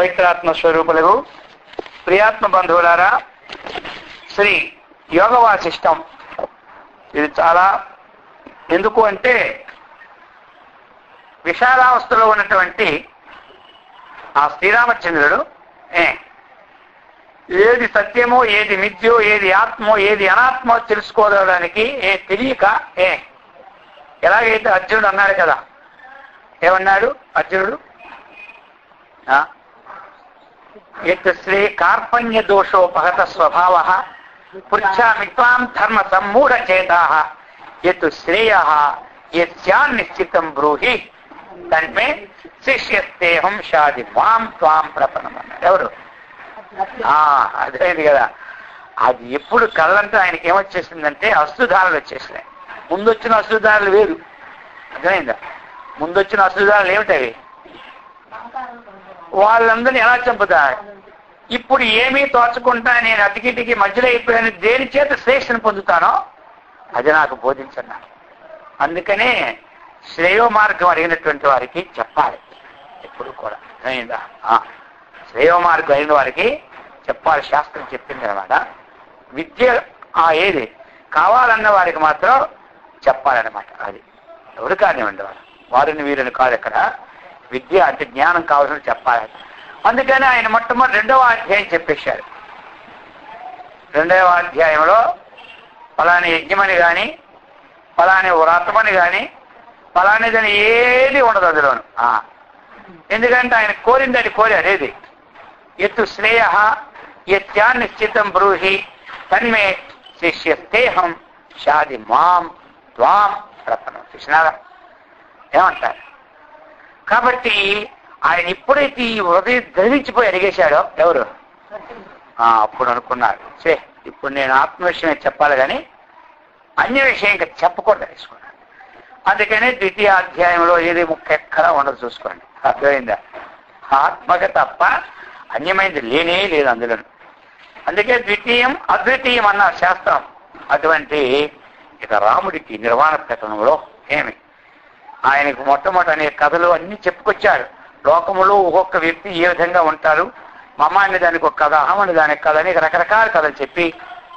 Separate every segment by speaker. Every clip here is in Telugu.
Speaker 1: పవిత్రాత్మ స్వరూపులకు ప్రియాత్మ బంధువులారా, శ్రీ యోగ వాసిష్టం ఇది చాలా ఎందుకు అంటే విషాదావస్థలో ఉన్నటువంటి ఆ శ్రీరామచంద్రుడు ఏది సత్యమో, ఏది మిథ్యో, ఏది ఆత్మో, ఏది అనాత్మో తెలుసుకోవడానికి తెలియక ఎలాగైతే అర్జునుడు అన్నాడు కదా, ఏమన్నాడు అర్జునుడు? శ్రీ కార్పణ్య దోషోపహత స్వభావ పృచ్ఛామి త్వాం ధర్మ సమ్మూఢ చేతా యత్ శ్రేయ యస్యాన్నిశ్చితం బ్రూహి తన్మే శిష్యస్తేహం షాది మాం త్వాం ప్రపన్నమన్నాడు. ఎవరు? అదేంది కదా. అది ఎప్పుడు కళ్ళంటే ఆయనకి ఏమొచ్చేసిందంటే అశ్రుధారలు వచ్చేసినాయి. ముందొచ్చిన అశ్రుధారలు వేరు, అర్థమైందా? ముందొచ్చిన అశ్రుధారలు ఏమిటవి? వాళ్ళందరినీ ఎలా చంపుతారు? ఇప్పుడు ఏమీ తోచకుండా నేను అతికిటికి మధ్యలో అయిపోయాను, దేని చేత శ్రేష్ఠను పొందుతానో అది నాకు బోధించన్నాను. అందుకనే శ్రేయో మార్గం అడిగినటువంటి వారికి చెప్పాలి ఎప్పుడు కూడా, అర్థమైందా? శ్రేయో మార్గం అయిన వారికి చెప్పాలి, శాస్త్రం చెప్పింది అనమాట. విద్య ఏది కావాలన్న వారికి మాత్రం చెప్పాలన్నమాట. అది ఎవరు కానివ్వండి వారిని వీరిని కాదు. ఎక్కడ విద్య అంటే జ్ఞానం కావాల్సిన చెప్పాలి. అందుకని ఆయన మొట్టమొదటి 2వ అధ్యాయం చెప్పేశారు. 2వ అధ్యాయంలో ఫలాని యజ్ఞమని కానీ, ఫలాని వ్రతమని కానీ, ఫలానిదని ఏది ఉండదు అందులోను. ఎందుకంటే ఆయన కోరింది అది కోరాడు. ఏది? ఎత్తు శ్రేయ యత్యాన్నిశ్చితం బ్రూహి తన్మే శిష్యస్తేహం షాది మాం త్వాం ప్రపన్నం. కృష్ణారా ఏమంటారు? కాబట్టి ఆయన ఎప్పుడైతే ఈ హృదయం ధరించిపోయి అడిగేశాడో ఎవరు? అప్పుడు అనుకున్నారు, ఇప్పుడు నేను ఆత్మ విషయమే చెప్పాలి కానీ అన్య విషయం ఇంకా చెప్పకూడదు తెలుసుకున్నాను. అందుకనే 2వ అధ్యాయంలో ఏది ముఖ్య ఎక్కడా ఉండదు చూసుకోండి. అర్థమైందా? ఆత్మక తప్ప అన్యమైనది లేనే లేదు అందులో. అందుకే ద్వితీయం అద్వితీయం అన్నారు శాస్త్రం. అటువంటి ఇక రాముడికి నిర్వాణ ప్రకటనలో ఆయనకు మొట్టమొదటి అనే కథలు అన్ని చెప్పుకొచ్చారు. లోకములో ఒక్కొక్క వ్యక్తి ఏ విధంగా ఉంటారు, మమ అనే దానికి ఒక కథ, అహం అనే దానికి కథ అని రకరకాల కథలు చెప్పి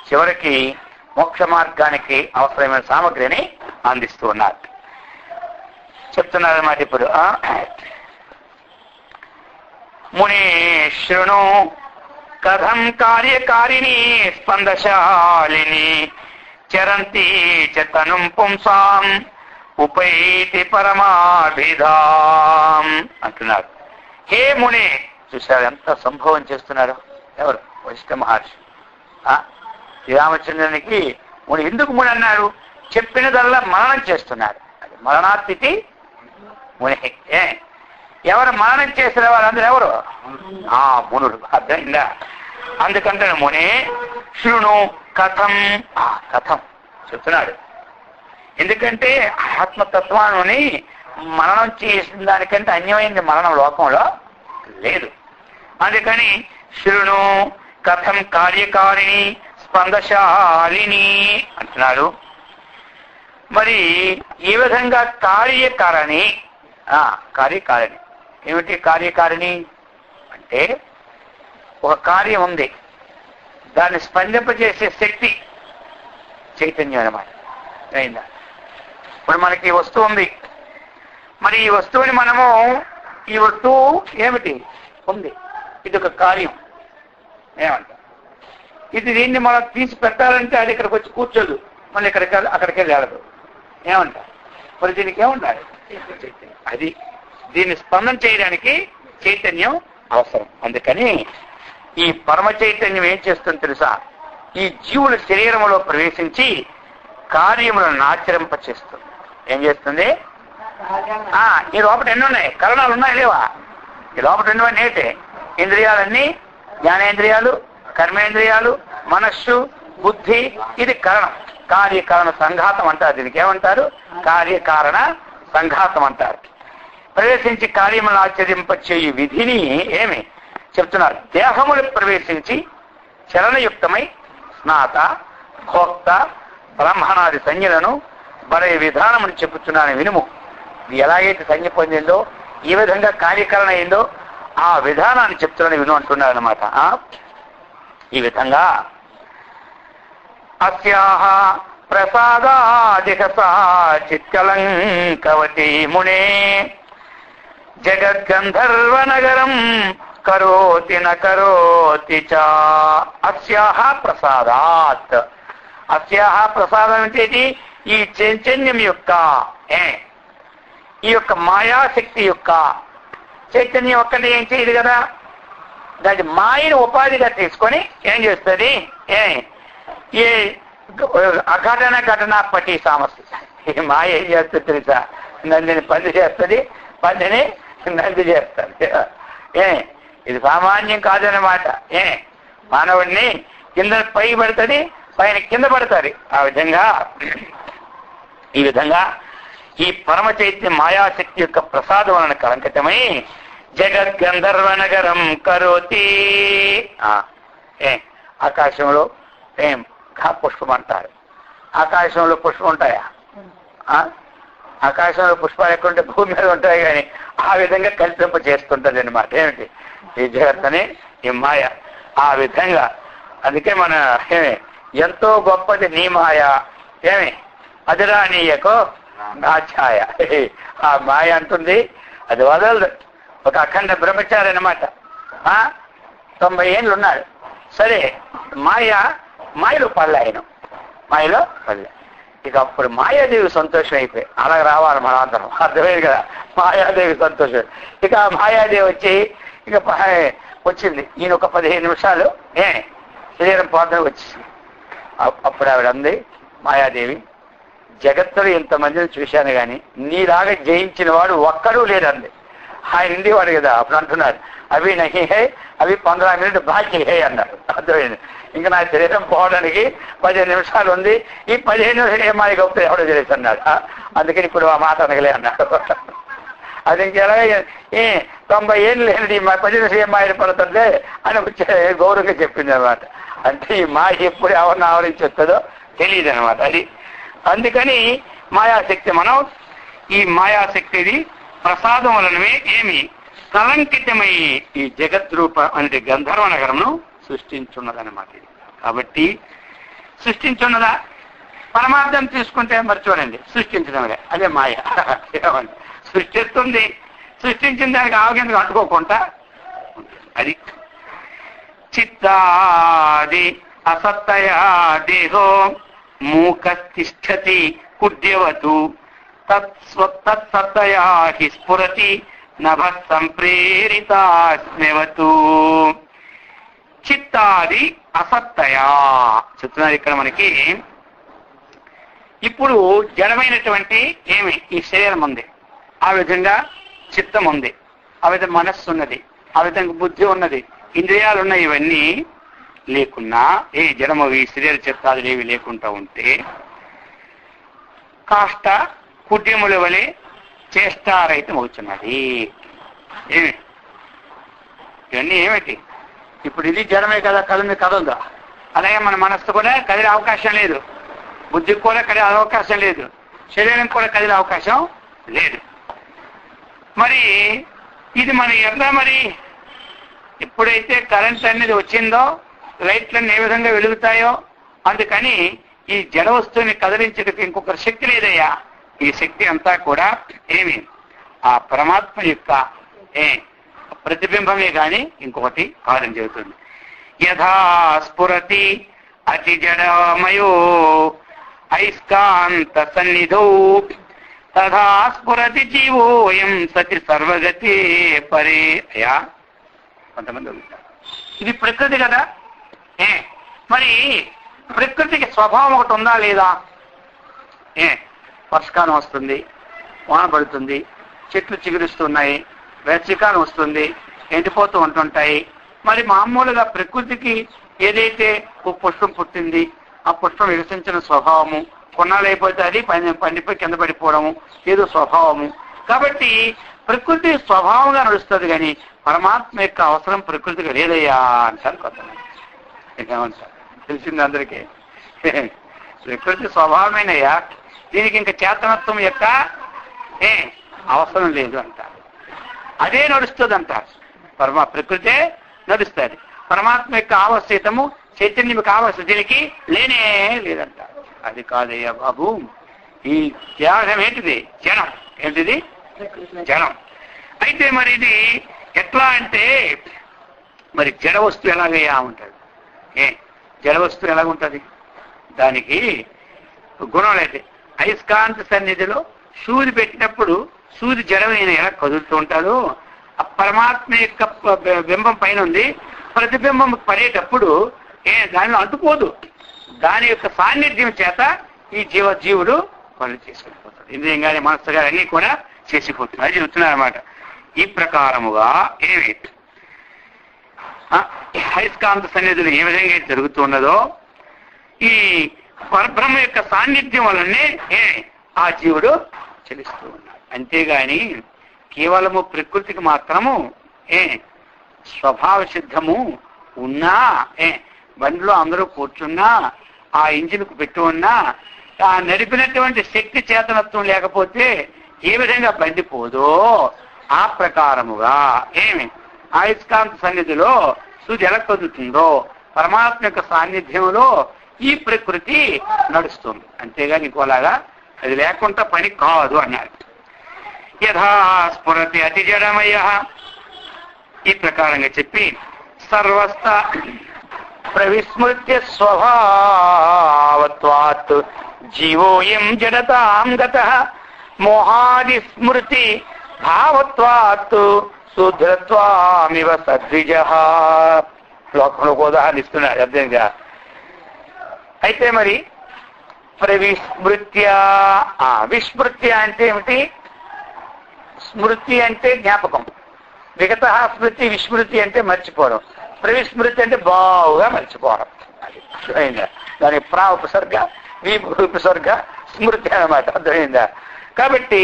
Speaker 1: చివరికి మోక్ష మార్గానికి అవసరమైన సామగ్రిని అందిస్తూ ఉన్నారు. చెప్తున్నారు అన్నమాట. ఇప్పుడు ముని శృణు కథం కార్యకారిణి స్పందశాలిని చరంతి చ తనుం పుంసాం ఉపైతి పరమాభిధాం అంటున్నారు. హే ముని, చూశారు ఎంత సంభవం చేస్తున్నారు? ఎవరు? వశిష్ఠ మహర్షి. శ్రీరామచంద్రునికి ముని ఎందుకు ముని అన్నారు? చెప్పినదల్లా మననం చేస్తున్నారు. అది మరణాతిథి ముని. ఎవరు మననం చేసిన వాళ్ళందరూ ఎవరు? మునుడు. అర్థమైందా? అందుకంటే ముని శృణు కథం, కథం చెప్తున్నాడు. ఎందుకంటే ఆత్మతత్వాన్ని మననం చేసిన దానికంటే అన్యమైంది మరణం లోకంలో లేదు. అందుకని శృణు కథం కార్యకారిణి స్పందశాలిని అంటున్నాడు. మరి ఈ విధంగా కార్యకారిణి కార్యకారిణి ఏమిటి? కార్యకారిణి అంటే ఒక కార్యం ఉంది, దాన్ని స్పందింపజేసే శక్తి చైతన్యం అన్నమాట. అయిందా? ఇప్పుడు మనకి ఈ వస్తువు ఉంది, మరి ఈ వస్తువుని మనము ఈ వస్తువు ఏమిటి ఉంది, ఇది ఒక కార్యం ఏమంటారు. ఇది దీన్ని మనం తీసి పెట్టాలంటే అది ఇక్కడికి వచ్చి కూర్చోదు, మళ్ళీ అక్కడికి వెళ్ళదు. ఏమంటారు? మరి దీనికి ఏముండాలి? అది దీన్ని స్పందన చేయడానికి చైతన్యం అవసరం. అందుకని ఈ పరమ చైతన్యం ఏం చేస్తుంది తెలుసా? ఈ జీవుల శరీరంలో ప్రవేశించి కార్యములను ఆచరింపచేస్తుంది. ఏం చేస్తుంది? ఈ లోపల ఎన్ని ఉన్నాయి? కరణాలు ఉన్నాయి లేవా? ఈ లోపల ఎన్ని ఏంటి? ఇంద్రియాలన్నీ జ్ఞానేంద్రియాలు, కర్మేంద్రియాలు, మనస్సు, బుద్ధి. ఇది కరణం. కార్యకారణ సంఘాతం అంటారు. దీనికి ఏమంటారు? కార్యకారణ సంఘాతం అంటారు. ప్రవేశించి కార్యములను ఆచరింపచే ఈ విధిని ఏమి చెప్తున్నారు? దేహములు ప్రవేశించి చలనయుక్తమై స్నాత, భోక్త, బ్రహ్మణాది సంజ్ఞలను బరే విధానమును చెప్పుతున్నాను వినుము. ఇది ఎలాగైతే సంజ్ఞ పొందిందో, ఈ విధంగా కార్యకరణ అయిందో ఆ విధానాన్ని చెప్తున్నాను విను అంటున్నారు అనమాట. ఈ విధంగా అస్యాహ ప్రసాదాదిహసా చిత్కలంకవతి మునే జగద్గంధర్వ నగరం కరోతి న కరోతి చ. అస్యాహ ప్రసాదాత్, అస్యాహ ప్రసాదం అంటే ఈ చైతన్యం యొక్క ఈ యొక్క మాయాశక్తి యొక్క చైతన్యం ఒక్కటి ఏం చేయదు కదా, దాని మాయను ఉపాధిగా తీసుకొని ఏం చేస్తుంది, ఏ అఘటన ఘటన పట్టి సమస్య. ఈ మాయ ఏం చేస్తుంది తెలుసా, నందిని పంది చేస్తుంది, పందిని నంది చేస్తుంది. ఇది సామాన్యం కాదనమాట. మానవుడిని కింద పై పడుతుంది, పైన కింద పడతారు. ఈ విధంగా ఈ పరమ చైత్య మాయాశక్తి యొక్క ప్రసాదం వలన కలంకితమై జగద్గంధర్వ నగరం కరోతి. ఆకాశంలో పుష్పం అంటారు. ఆకాశంలో పుష్పం ఉంటాయా? ఆకాశంలో పుష్పాలు ఎక్కడుంటే భూమి మీద ఉంటాయి, కానీ ఆ విధంగా కల్పింప చేస్తుంటది అనమాట. ఏమిటి ఈ జగత్తని, ఈ మాయ. ఆ విధంగా అందుకే మన ఎంతో గొప్పది నీ మాయ, అదిరా నీయకో నా ఛాయ. ఆ మాయ అంటుంది, అది వదలదు. ఒక అఖండ బ్రహ్మచారి అనమాట, 90 ఏళ్ళు ఉన్నాడు. సరే మాయలో పడలే, ఆయన మాయలో పడలే. ఇక అప్పుడు మాయాదేవి సంతోషం అయిపోయి, అలా రావాలి మన అందరం, అర్థమైంది కదా. మాయాదేవి సంతోషం. ఇక మాయాదేవి వచ్చి ఇక వచ్చింది. ఈయన ఒక 15 నిమిషాలు శరీరం పోతన వచ్చేసింది. అప్పుడు ఆవిడ అంది, మాయాదేవి, జగత్తులో ఇంతమందిని చూశాను కానీ నీలాగా జయించిన వాడు ఒక్కడూ లేదండి. ఆయన ఉండేవాడు కదా. అప్పుడు అంటున్నారు, అవి నహి హే, అవి 15 మినిట్ బాకీ హే అన్నారు. అర్థమైంది. ఇంకా నా శరీరం పోవడానికి 15 నిమిషాలు ఉంది. ఈ 15 నిమిషాలు ఏమాయి గొప్ప ఎవడో తెలిసి అన్నాడు. అందుకని ఇప్పుడు ఆ మాట అనగలే అన్నాడు. అది ఇంకెలా 90 ఏళ్ళు లేనిది 10 నిమిషాలు ఏమాయి పడుతుంది అని గౌరవంగా చెప్పింది అనమాట. అంటే ఈ మాయ ఎప్పుడు ఎవరిని ఆవరించి వస్తుందో తెలియదు అనమాట. అది అందుకని మాయాశక్తి, మనం ఈ మాయాశక్తిది ప్రసాదం వలనమే కలంకితమై ఈ జగద్రూప అంటే గంధర్వ నగరంను సృష్టించున్నదన్నమాట. కాబట్టి సృష్టించున్నదా పరమార్థం తీసుకుంటే మరి చూడండి, సృష్టించడమే అదే మాయ. సృష్టిస్తుంది, సృష్టించిన దానికి ఆవగిందుకు అంటుకోకుండా అది. చిత్తాది అసత్తయా దేహో మూకతిష్టతి కుడ్యవతు తత్సత్తయా హి స్ఫురతి నభ సంప్రేరితాస్మ్యవతు. చిత్తాది అసత్తయా చెప్తున్నారు ఇక్కడ మనకి. ఇప్పుడు జడమైనటువంటి ఈ శరీరం ఉంది, ఆ విధంగా చిత్తం ఉంది, ఆ విధంగా మనస్సు ఉన్నది, ఆ విధంగా బుద్ధి ఉన్నది, ఇంద్రియాలు ఉన్నాయి. ఇవన్నీ లేకున్నా జడము ఈ శరీర చిత్తాదులు ఏవి లేకుండా ఉంటే కాష్ట కుడ్యముల వలె చేష్టారహితం అవుతున్నది. ఇవన్నీ ఏమిటి? ఇప్పుడు ఇది జడమే కదా, కదిలి కదలదా? అలాగే మన మనస్సు కూడా కదిలే అవకాశం లేదు, బుద్ధికి కూడా కదిలే అవకాశం లేదు, శరీరం కూడా కదిలే అవకాశం లేదు. మరి ఇది మన ఎట్లా? మరి ఎప్పుడైతే కరెంట్ అనేది వచ్చిందో లైట్లన్నీ ఏ విధంగా వెలుగుతాయో, అందుకని ఈ జడ వస్తువుని కదిలించేందుకు ఇంకొక శక్తి లేదయ్యా. ఈ శక్తి అంతా కూడా ఆ పరమాత్మ యొక్క ప్రతిబింబమే కానీ ఇంకొకటి కాదని చెబుతుంది. యథా స్ఫురతి అతి జడమయో ఐస్కాంత సన్నిధౌ తథా స్ఫురతి జీవోయం సతి సర్వగతి పరే. అయ్యా కొంతమంది అడుగుతారు, ఇది ప్రకృతి కదా, మరి ప్రకృతికి స్వభావం ఒకటి ఉందా లేదా? వర్షకాలం వస్తుంది, వాన పడుతుంది, చెట్లు చిగురిస్తున్నాయి, వేసవికాలం వస్తుంది, ఎండిపోతూ ఉంటుంటాయి. మరి మామూలుగా ప్రకృతికి ఏదైతే పుష్పం పుట్టింది, ఆ పుష్పం వికసించిన స్వభావము, కొన్నాళ్ళు అయిపోతే అది పండిపోయి కింద పడిపోవడము ఏదో స్వభావము. కాబట్టి ప్రకృతి స్వభావంగా నడుస్తుంది, కానీ పరమాత్మ యొక్క అవసరం ప్రకృతికి లేదయ్యా అంటారు కొంతమంది. ఏమంటారు తెలిసింది అందరికీ, ప్రకృతి స్వభావమేనయ్యా, దీనికి ఇంకా చేతనత్వం యొక్క అవసరం లేదు అంటారు. అదే నడుస్తుంది అంటారు. ప్రకృతే నడుస్తుంది. పరమాత్మ యొక్క ఆవశ్యకము చైతన్యం యొక్క ఆవశ్యత దీనికి లేనే లేదంట. అది కాదయ్యా బాబు, ఈ త్యాగం ఏంటిది? జనం. ఏంటిది? జనం. అయితే మరి ఇది ఎట్లా అంటే మరి జడ వస్తువు ఎలాగయ్యా ఉంటుంది? జడ వస్తువు ఎలాగుంటుంది? దానికి గుణం లేదు. అయస్కాంత సన్నిధిలో సూది పెట్టినప్పుడు సూది జడమైన ఎలా కదులుతూ ఉంటాడు, ఆ పరమాత్మ యొక్క బింబం పైన ఉంది, ప్రతిబింబం పడేటప్పుడు దానిలో అంటుకోదు. దాని యొక్క సాన్నిధ్యం చేత ఈ జీవుడు పనులు చేసుకునిపోతాడు. ఇంద్రియం కానీ మనస్సు కానీ అన్ని కూడా చేసిపోతున్నాడు. అది చెబుతున్నారు అన్నమాట. ఈ ప్రకారముగా ఏమి అయస్కాంత సన్నిధులు ఏ విధంగా జరుగుతున్నదో ఈ పరబ్రహ్మ యొక్క సాన్నిధ్యం వలనే ఆ జీవుడు చలిస్తూ ఉన్నాడు. అంతేగాని కేవలము ప్రకృతికి మాత్రము స్వభావ సిద్ధము ఉన్నా, బండిలో అందరూ కూర్చున్నా, ఆ ఇంజిన్కు పెట్టి ఉన్నా, ఆ నడిపినటువంటి శక్తి చేతనత్వం లేకపోతే ఏ విధంగా బండి పోదో ఆ ప్రకారముగా అయస్కాంత సన్నిధిలో సూది ఎలా కదులుతుందో పరమాత్మ యొక్క సాన్నిధ్యంలో ఈ ప్రకృతి నడుస్తుంది. అంతేగాని ఇంకోలాగా అది లేకుండా పని కాదు అన్నారు. యథా స్ఫురతి అతి జడమయ, ఈ ప్రకారంగా చెప్పి సర్వస్థ ప్రవిస్మృత్య స్వభావత్వాత్ జీవోయం జడతాం గతః మోహాది స్మృతి భావత్వాత్ శూద్రత్వామివ సద్విజః. లోకంలో ఉదాహరణ ఇస్తున్నాడు అర్థంగా. అయితే మరి ప్రవిస్మృత్య, విస్మృత్య అంటే ఏమిటి? స్మృతి అంటే జ్ఞాపకం, విగత స్మృతి, విస్మృతి అంటే మర్చిపోవడం, ప్రవిస్మృతి అంటే బావుగా మర్చిపోవడం. అది అర్థమైందా? దాని ప్రా ఉపసర్గ, వి ఉపసర్గ, స్మృతి అన్నమాట. అర్థమైందా? కాబట్టి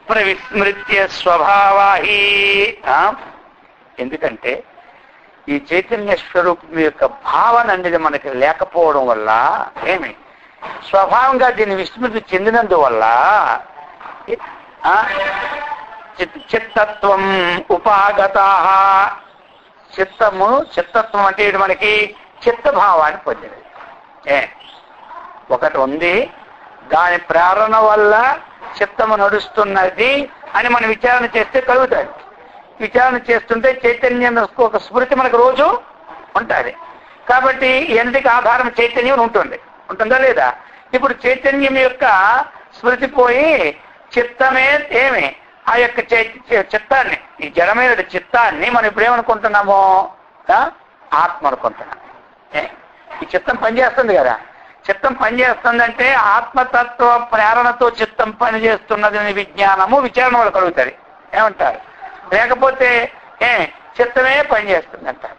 Speaker 1: ప్రవిస్మృత్య స్వభావాహి. ఎందుకంటే ఈ చైతన్య స్వరూపం యొక్క భావన అనేది మనకి లేకపోవడం వల్ల స్వభావంగా దీన్ని విస్మృతి చెందినందువల్ల చిత్తత్వం ఉపాగత. చిత్తత్వం అంటే మనకి చిత్తభావాన్ని పొందినది. ఒకటి ఉంది, దాని ప్రేరణ వల్ల చిత్తము నడుస్తున్నది అని మనం విచారణ చేస్తే కలుగుతాడు. విచారణ చేస్తుంటే చైతన్యం ఒక స్మృతి మనకు రోజు ఉంటుంది. కాబట్టి ఎందుకు ఆధారం చైతన్యం ఉంటుందా లేదా? ఇప్పుడు చైతన్యం యొక్క స్మృతి పోయి చిత్తమే ఆ యొక్క చిత్తాన్ని, ఈ జడమైన చిత్తాన్ని మనం ఇప్పుడు ఏమనుకుంటున్నామో ఆత్మ అనుకుంటున్నాం. ఈ చిత్తం పనిచేస్తుంది కదా. చిత్తం పనిచేస్తుందంటే ఆత్మతత్వ ప్రేరణతో చిత్తం పనిచేస్తున్నది విజ్ఞానము విచారణ వల్ల కలుగుతుంది. ఏమంటారు? లేకపోతే చిత్తమే పనిచేస్తుంది అంటారు.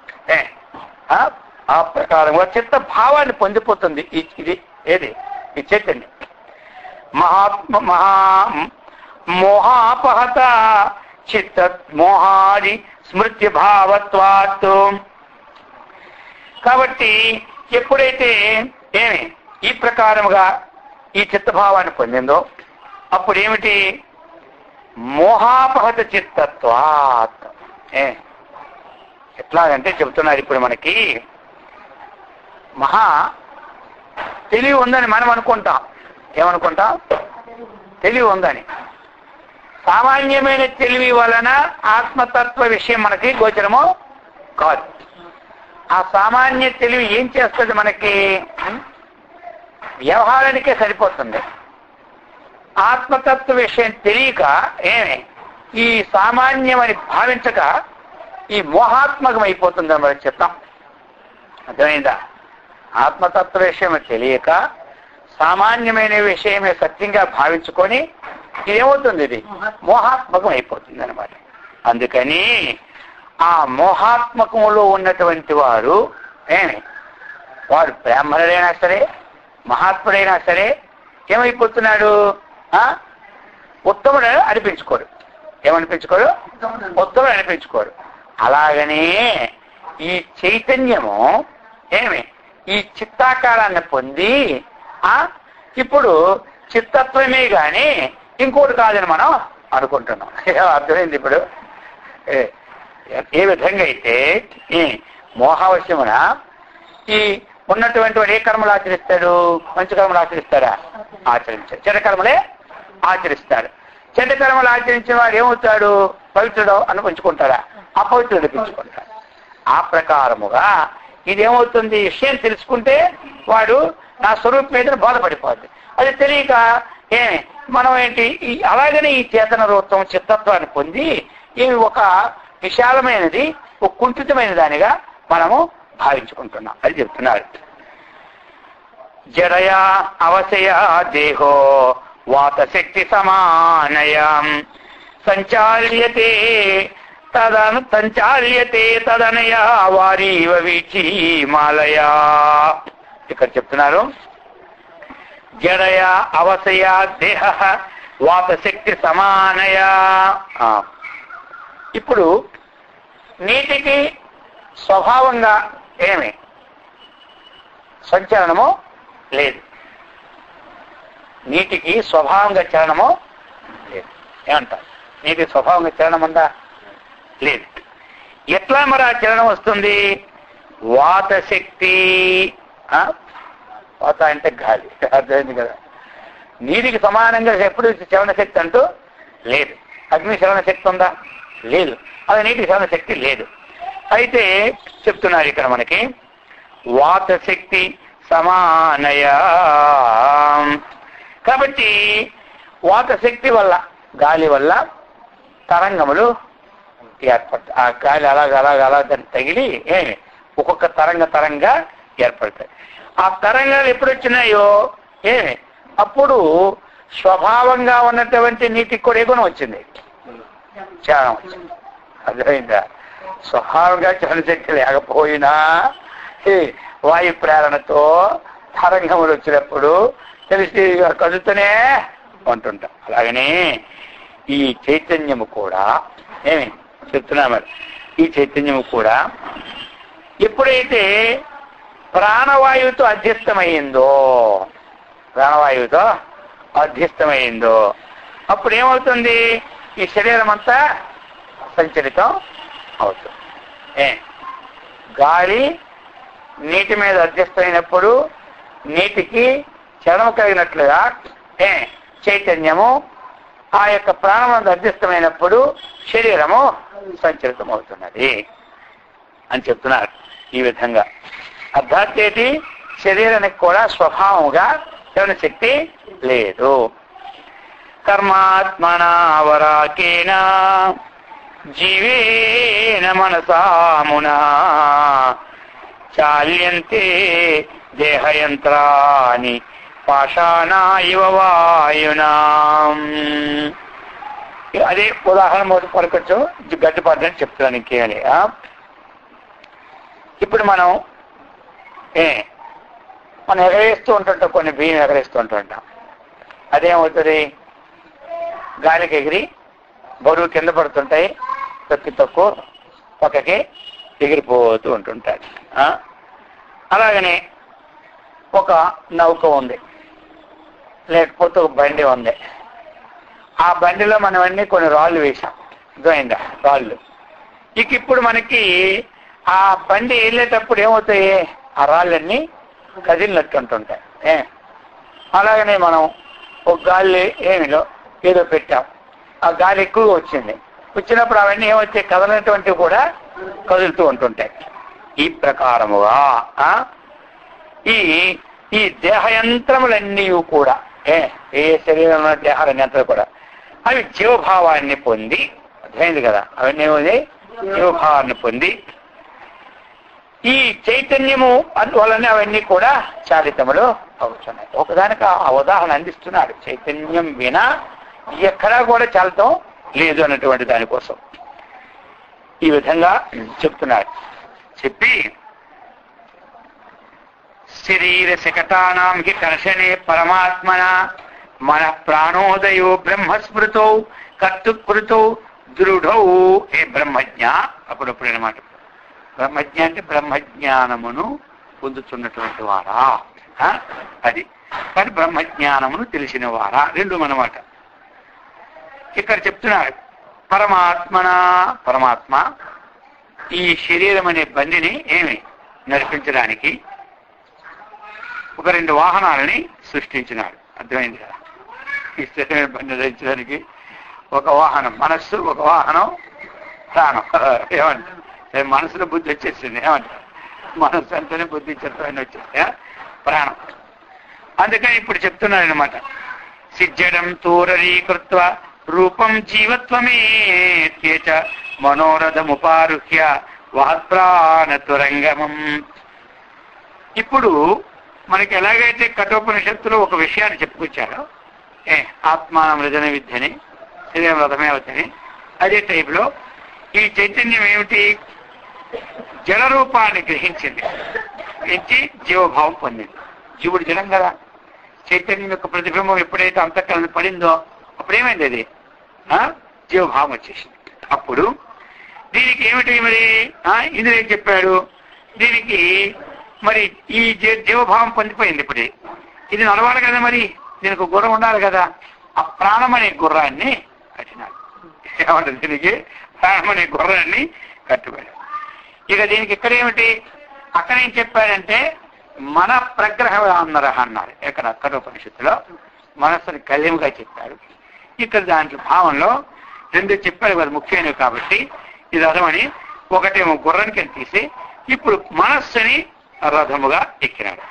Speaker 1: ఆ ప్రకారంగా చిత్త భావాన్ని పొందిపోతుంది. ఇది ఏది? ఈ చైతన్యం. మోహాపహత చిత్త మోహాది స్మృతి భావత్వాత్. కాబట్టి ఎప్పుడైతే ఈ ప్రకారముగా ఈ చిత్తభావాన్ని పొందిందో అప్పుడు ఏమిటి? మోహాపహత చిత్తత్వాత్. ఎట్లాగంటే చెబుతున్నారు ఇప్పుడు మనకి మహా తెలివి ఉందని మనం అనుకుంటాం. ఏమనుకుంటాం? తెలివి ఉందని. సామాన్యమైన తెలివి వలన ఆత్మతత్వ విషయం మనకి గోచరము కాదు. ఆ సామాన్య తెలివి ఏం చేస్తుంది? మనకి వ్యవహారానికే సరిపోతుంది. ఆత్మతత్వ విషయం తెలియక ఈ సామాన్యమని భావించక ఈ మోహాత్మకం అయిపోతుంది అని మనం చెప్తాం. అర్థమైందా? ఆత్మతత్వ విషయం తెలియక సామాన్యమైన విషయమే సత్యంగా భావించుకొని ఏమవుతుంది? ఇది మోహాత్మకం అయిపోతుంది అనమాట. అందుకని ఆ మోహాత్మకంలో ఉన్నటువంటి వారు బ్రాహ్మణుడైనా సరే మహాత్ముడైనా సరే ఏమైపోతున్నాడు? ఉత్తముడు అనిపించుకోరు. ఏమనిపించుకోరు? ఉత్తముడు అనిపించుకోరు. అలాగనే ఈ చైతన్యము ఈ చిత్తాకారాన్ని పొంది ఇప్పుడు చిత్తత్వమే గాని ఇంకోటి కాదని మనం అనుకుంటున్నాం. అర్థమైంది? ఇప్పుడు ఏ విధంగా అయితే ఈ మోహావశ్యమున ఈ ఉన్నటువంటి వాడు ఏ కర్మలు ఆచరిస్తాడు? మంచి కర్మలు ఆచరిస్తాడా? ఆచరించాడు. చెడ్డ కర్మలే ఆచరిస్తాడు. చెడ్డ కర్మలు ఆచరించిన వాడు ఏమవుతాడు? పవిత్రుడు అనిపించుకుంటాడా? అపవిత్రుడు అనిపించుకుంటాడు. ఆ ప్రకారముగా ఇదేమవుతుంది? విషయం తెలుసుకుంటే వాడు నా స్వరూపం మీద బాధపడిపోద్ది. అది తెలియక మనం ఏంటి అలాగనే ఈ చేతన రూపం చిత్తత్వాన్ని పొంది ఇవి ఒక విశాలమైనది, ఒక కుంఠితమైన దానిగా మనము భావించుకుంటున్నాం. అది చెప్తున్నారు. జడయా అవశయ దేహో వాతశక్తి సమానయం సంచాల్యతే తదనయా వారీవ వీచి మాలయా. ఇక్కడ చెప్తున్నారు జడయా అవశయ దేహ వాతశక్తి సమానయా. ఇప్పుడు నీటికి స్వభావంగా ఏమి సంచలనము లేదు. నీటికి స్వభావంగా చలనము లేదు. ఏమంటారు? నీటికి స్వభావంగా చలనం ఉందా? లేదు. ఎట్లా మరి ఆ చలనం వస్తుంది? వాతశక్తి. వాత అంటే గాలి, అర్థమైంది కదా. నీటికి సమానంగా ఎప్పుడు చలన శక్తి అంటూ లేదు. అగ్ని చలన శక్తి ఉందా? లేదు. అది నీటికి చలన శక్తి లేదు. అయితే చెప్తున్నారు ఇక్కడ మనకి వాతశక్తి సమానయా. కాబట్టి వాతశక్తి వల్ల, గాలి వల్ల తరంగములు ఏర్పడతాయి. ఆ గాలి అలాగ దాన్ని తగిలి ఒక్కొక్క తరంగా ఏర్పడతాయి. ఆ తరంగాలు ఎప్పుడు వచ్చినాయో అప్పుడు స్వభావంగా ఉన్నటువంటి నీటికి కూడా ఏ గుణం వచ్చింది? చలనం వచ్చింది. అర్థమైందా? స్వభావంగా చలనశక్తి లేకపోయినా వాయు ప్రేరణతో తరంగములు వచ్చినప్పుడు తెలిసి కదులుతూనే ఉంటుంటాం. అలాగనే ఈ చైతన్యము కూడా చెప్తున్నా మరి, ఈ చైతన్యము కూడా ఎప్పుడైతే ప్రాణవాయువుతో అధ్యస్తమైందో అప్పుడు ఏమవుతుంది? ఈ శరీరం అంతా సంచలితం అవుతుంది. గాలి నీటి మీద అధ్యస్తమైనప్పుడు నీటికి చలనం కలిగినట్లుగా చైతన్యము ఆ యొక్క ప్రాణమందు అధ్యస్తమైనప్పుడు శరీరము సంచలితం అవుతున్నది అని చెప్తున్నారు. ఈ విధంగా అర్థాత్ ఏంటి? శరీరానికి కూడా స్వభావంగా చలన శక్తి లేదు. కర్మాత్మనావరాకేన జీవేన మనసామునా చాల్యంతే దేహయంత్రాని పాషాణా ఇవ వాయునా. అదే ఉదాహరణ పలకొచ్చు, గట్టి పద్ధతి చెప్తున్నాను. ఇంకేమని ఇప్పుడు మనం ఎగరేస్తూ ఉంటుంటాం, కొన్ని బియ్యం ఎగరేస్తూ ఉంటుంటాం. అదేమవుతుంది? గాలికి ఎగిరి బరువు కింద పడుతుంటాయి, తక్కువ పక్కకి ఎగిరిపోతూ ఉంటుంటాయి. అలాగనే ఒక నౌక ఉంది, లేకపోతే ఒక బండి ఉంది. ఆ బండిలో మనం అన్ని కొన్ని రాళ్ళు వేసాం, అర్థమైందా? రాళ్ళు. ఇప్పుడు మనకి ఆ బండి వెళ్ళేటప్పుడు ఏమవుతాయి? ఆ రాళ్ళన్నీ కదిలినట్టు ఉంటుంటాయి. అలాగనే మనం ఒక గాలి ఏదో పెట్టాం, ఆ గాలి ఎక్కువగా వచ్చినప్పుడు అవన్నీ ఏమొచ్చాయి? కదలనటువంటివి కూడా కదులుతూ ఉంటుంటాయి. ఈ ప్రకారముగా ఈ దేహయంత్రములన్నీ కూడా ఏ శరీరంలో దేహాలన్నీ అంతా కూడా అవి జీవభావాన్ని పొంది, అర్థమైంది కదా? అవన్నీ జీవభావాన్ని పొంది ఈ చైతన్యము వలన అవన్నీ కూడా చాలితములు అవుతున్నాయి. ఒకదానికి ఆ ఉదాహరణ అందిస్తున్నాడు. చైతన్యం వినా ఎక్కడా కూడా చాలతం లేదు అన్నటువంటి దానికోసం ఈ విధంగా చెప్తున్నాడు. చెప్పి శరీర శకటానాం హి కర్షణే పరమాత్మన మన ప్రాణోదయో బ్రహ్మస్మృతో కర్తృకృతో దృఢౌ ఏ బ్రహ్మజ్ఞ. అప్పుడప్పుడు అన్నమాట బ్రహ్మజ్ఞ అంటే బ్రహ్మజ్ఞానమును పొందుతున్నటువంటి వారా, అది. కానీ బ్రహ్మజ్ఞానమును తెలిసిన వారా రెండు అన్నమాట. ఇక్కడ చెప్తున్నాడు పరమాత్మ ఈ శరీరం అనే బండిని నడిపించడానికి ఒక 2 వాహనాలని సృష్టించినాడు. అర్థమైంది కదా? ఈ శరీరం బండి నడిపించడానికి ఒక వాహనం మనస్సు, ఒక వాహనం ప్రాణం. ఏమంటారు? మనసులో బుద్ధి వచ్చేసింది. ఏమంటారు? మనస్సు అంటేనే బుద్ధి చిత్రమైన వచ్చేస్తే ప్రాణం. అందుకని ఇప్పుడు చెప్తున్నాడు అనమాట. సిజ్జడం తూరీకృత్వ రూపం జీవత్వమే తేచ మనోరథముపారుహ్య వాత్ప్రాణతురంగమం. ఇప్పుడు మనకి ఎలాగైతే కఠోపనిషత్తులో ఒక విషయాన్ని చెప్పుకొచ్చారో ఆత్మానం రజన విద్యని, శరీరం రథమేవతని, అదే టైపులో ఈ చైతన్యం ఏమిటి? జడ రూపాన్ని గ్రహించింది, గ్రహించి జీవభావం పొందింది. జీవుడు జడం కదా. చైతన్యం యొక్క ప్రతిబింబం ఎప్పుడైతే అంతఃకరణ పడిందో అప్పుడేమైంది? అది జీవభావం వచ్చేసింది. అప్పుడు దీనికి ఏమిటి మరి ఇందులో ఏం చెప్పాడు? దీనికి మరి ఈ జీవభావం పొందిపోయింది. ఇప్పుడు ఇది నడవాలి కదా, మరి దీనికి గుర్రం ఉండాలి కదా. ఆ ప్రాణం అనే గుర్రాన్ని కట్టినాడు. ఏమంటారు? దీనికి ప్రాణం అనే గుర్రాన్ని కట్టుబడి. ఇక దీనికి ఇక్కడేమిటి? అక్కడేం చెప్పాడంటే మన ప్రగ్రహ అన్నరహ అన్నారు. ఇక్కడ కఠోపనిషత్తులో మనస్సుని కళ్యముగా చెప్పాడు. ఇక్కడ దాంట్లో భావంలో 2 చెప్పాడు కదా ముఖ్యమైనవి. కాబట్టి ఇది రథమని ఒకటేమో గుర్రం కింద తీసి ఇప్పుడు మనస్సుని రథముగా ఎక్కినాడు.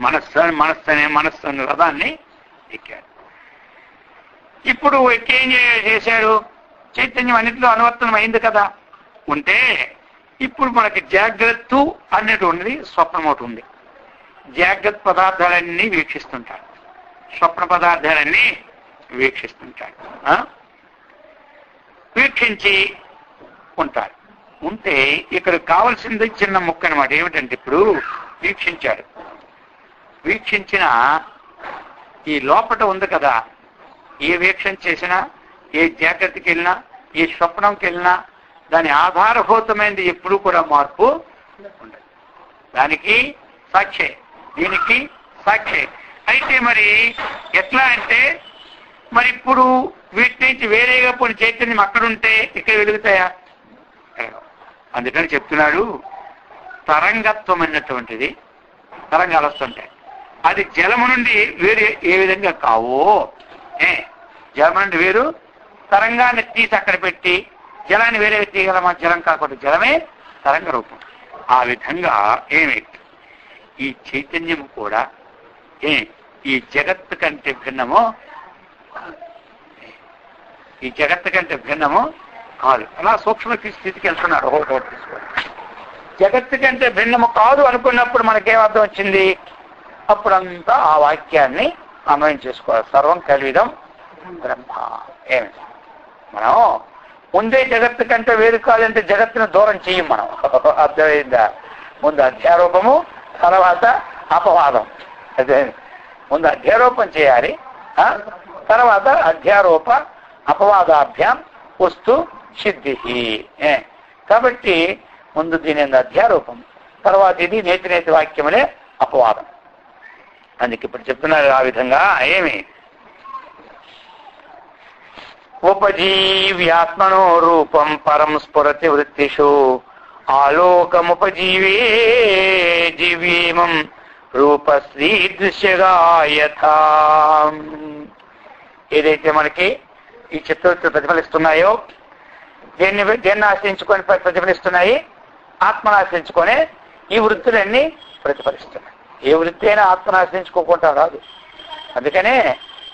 Speaker 1: మనస్సుని రథాన్ని ఎక్కాడు. ఇప్పుడు ఏం చేశాడు? చైతన్యం అన్నింటిలో అనువర్తనం అయింది కదా. ఉంటే ఇప్పుడు మనకి జాగ్రత్త అన్నట్టు ఉన్నది, స్వప్నం ఒకటి ఉంది. జాగ్రత్త పదార్థాలన్నీ వీక్షిస్తుంటాడు, స్వప్న పదార్థాలన్నీ వీక్షిస్తుంటాడు. వీక్షించి ఉంటాడు. ఉంటే ఇక్కడ కావలసింది చిన్న ముక్క అనమాట. ఏమిటంటే ఇప్పుడు వీక్షించాడు. వీక్షించిన ఈ లోపట ఉంది కదా, ఏ వీక్షణ చేసినా, ఏ జాగ్రత్తకి వెళ్ళినా, ఏ స్వప్నంకి వెళ్ళినా దాని ఆధారభూతమైనది ఎప్పుడూ కూడా మార్పు ఉండదు. దానికి సాక్షి, దీనికి సాక్షి. అయితే మరి ఎట్లా అంటే మరి ఇప్పుడు వీటి నుంచి వేరేగా పోయిన చైతన్యం అక్కడుంటే ఇక్కడ వెలుగుతాయా? అందుకని చెప్తున్నాడు, తరంగత్వం అన్నటువంటిది, తరంగాలు వస్తుంటాయి. అది జలము నుండి వేరు ఏ విధంగా కావో, జలం నుండి వేరు, తరంగాన్ని తీసి అక్కడ పెట్టి జలాన్ని వేరే తీయగలమా? జలం కాకుండా జలమే తరంగ రూపం. ఆ విధంగా ఈ చైతన్యము కూడా ఈ జగత్తు కంటే భిన్నము, ఈ జగత్తు కంటే భిన్నము కాదు. అలా సూక్ష్మ స్థితికి వెళ్తున్నాడు. ఒకటి తీసుకోండి. జగత్తు కంటే భిన్నము కాదు అనుకున్నప్పుడు మనకేమర్థం వచ్చింది? అప్పుడంతా ఆ వాక్యాన్ని అన్వయం చేసుకోవాలి. సర్వం కలివిదం బ్రహ్మ. మనం ముందే జగత్తు కంటే వేరు కాదంటే జగత్తును దూరం చెయ్యం మనం. అర్థమైందా? ముందు అధ్యారోపము, తర్వాత అపవాదం. అదే ముందు అధ్యారోపం చేయాలి, తర్వాత అధ్యారోప అపవాదాభ్యాం వస్తు సిద్ధి. కాబట్టి ముందు దీని అధ్యారోపం, తర్వాత ఇది నేతి వాక్యములే అపవాదం. అందుకే ఇప్పుడు చెప్తున్నారు ఆ విధంగా ఉపజీవ్యాత్మనో రూపం పరం స్ఫురతి వృత్తిషు ఆలోకముపజీవే జీవ్యేమం రూపశ్రీ దృశ్యగా యథా. ఏదైతే మనకి ఈ చిత్రవృత్తులు ప్రతిఫలిస్తున్నాయో దేన్ని ఆశ్రయించుకొని ప్రతిఫలిస్తున్నాయి? ఆత్మను ఆశ్రయించుకొని ఈ వృత్తులన్నీ ప్రతిఫలిస్తున్నాయి. ఏ వృత్తి అయినా ఆత్మను ఆశ్రయించుకోకుండా రాదు. అందుకనే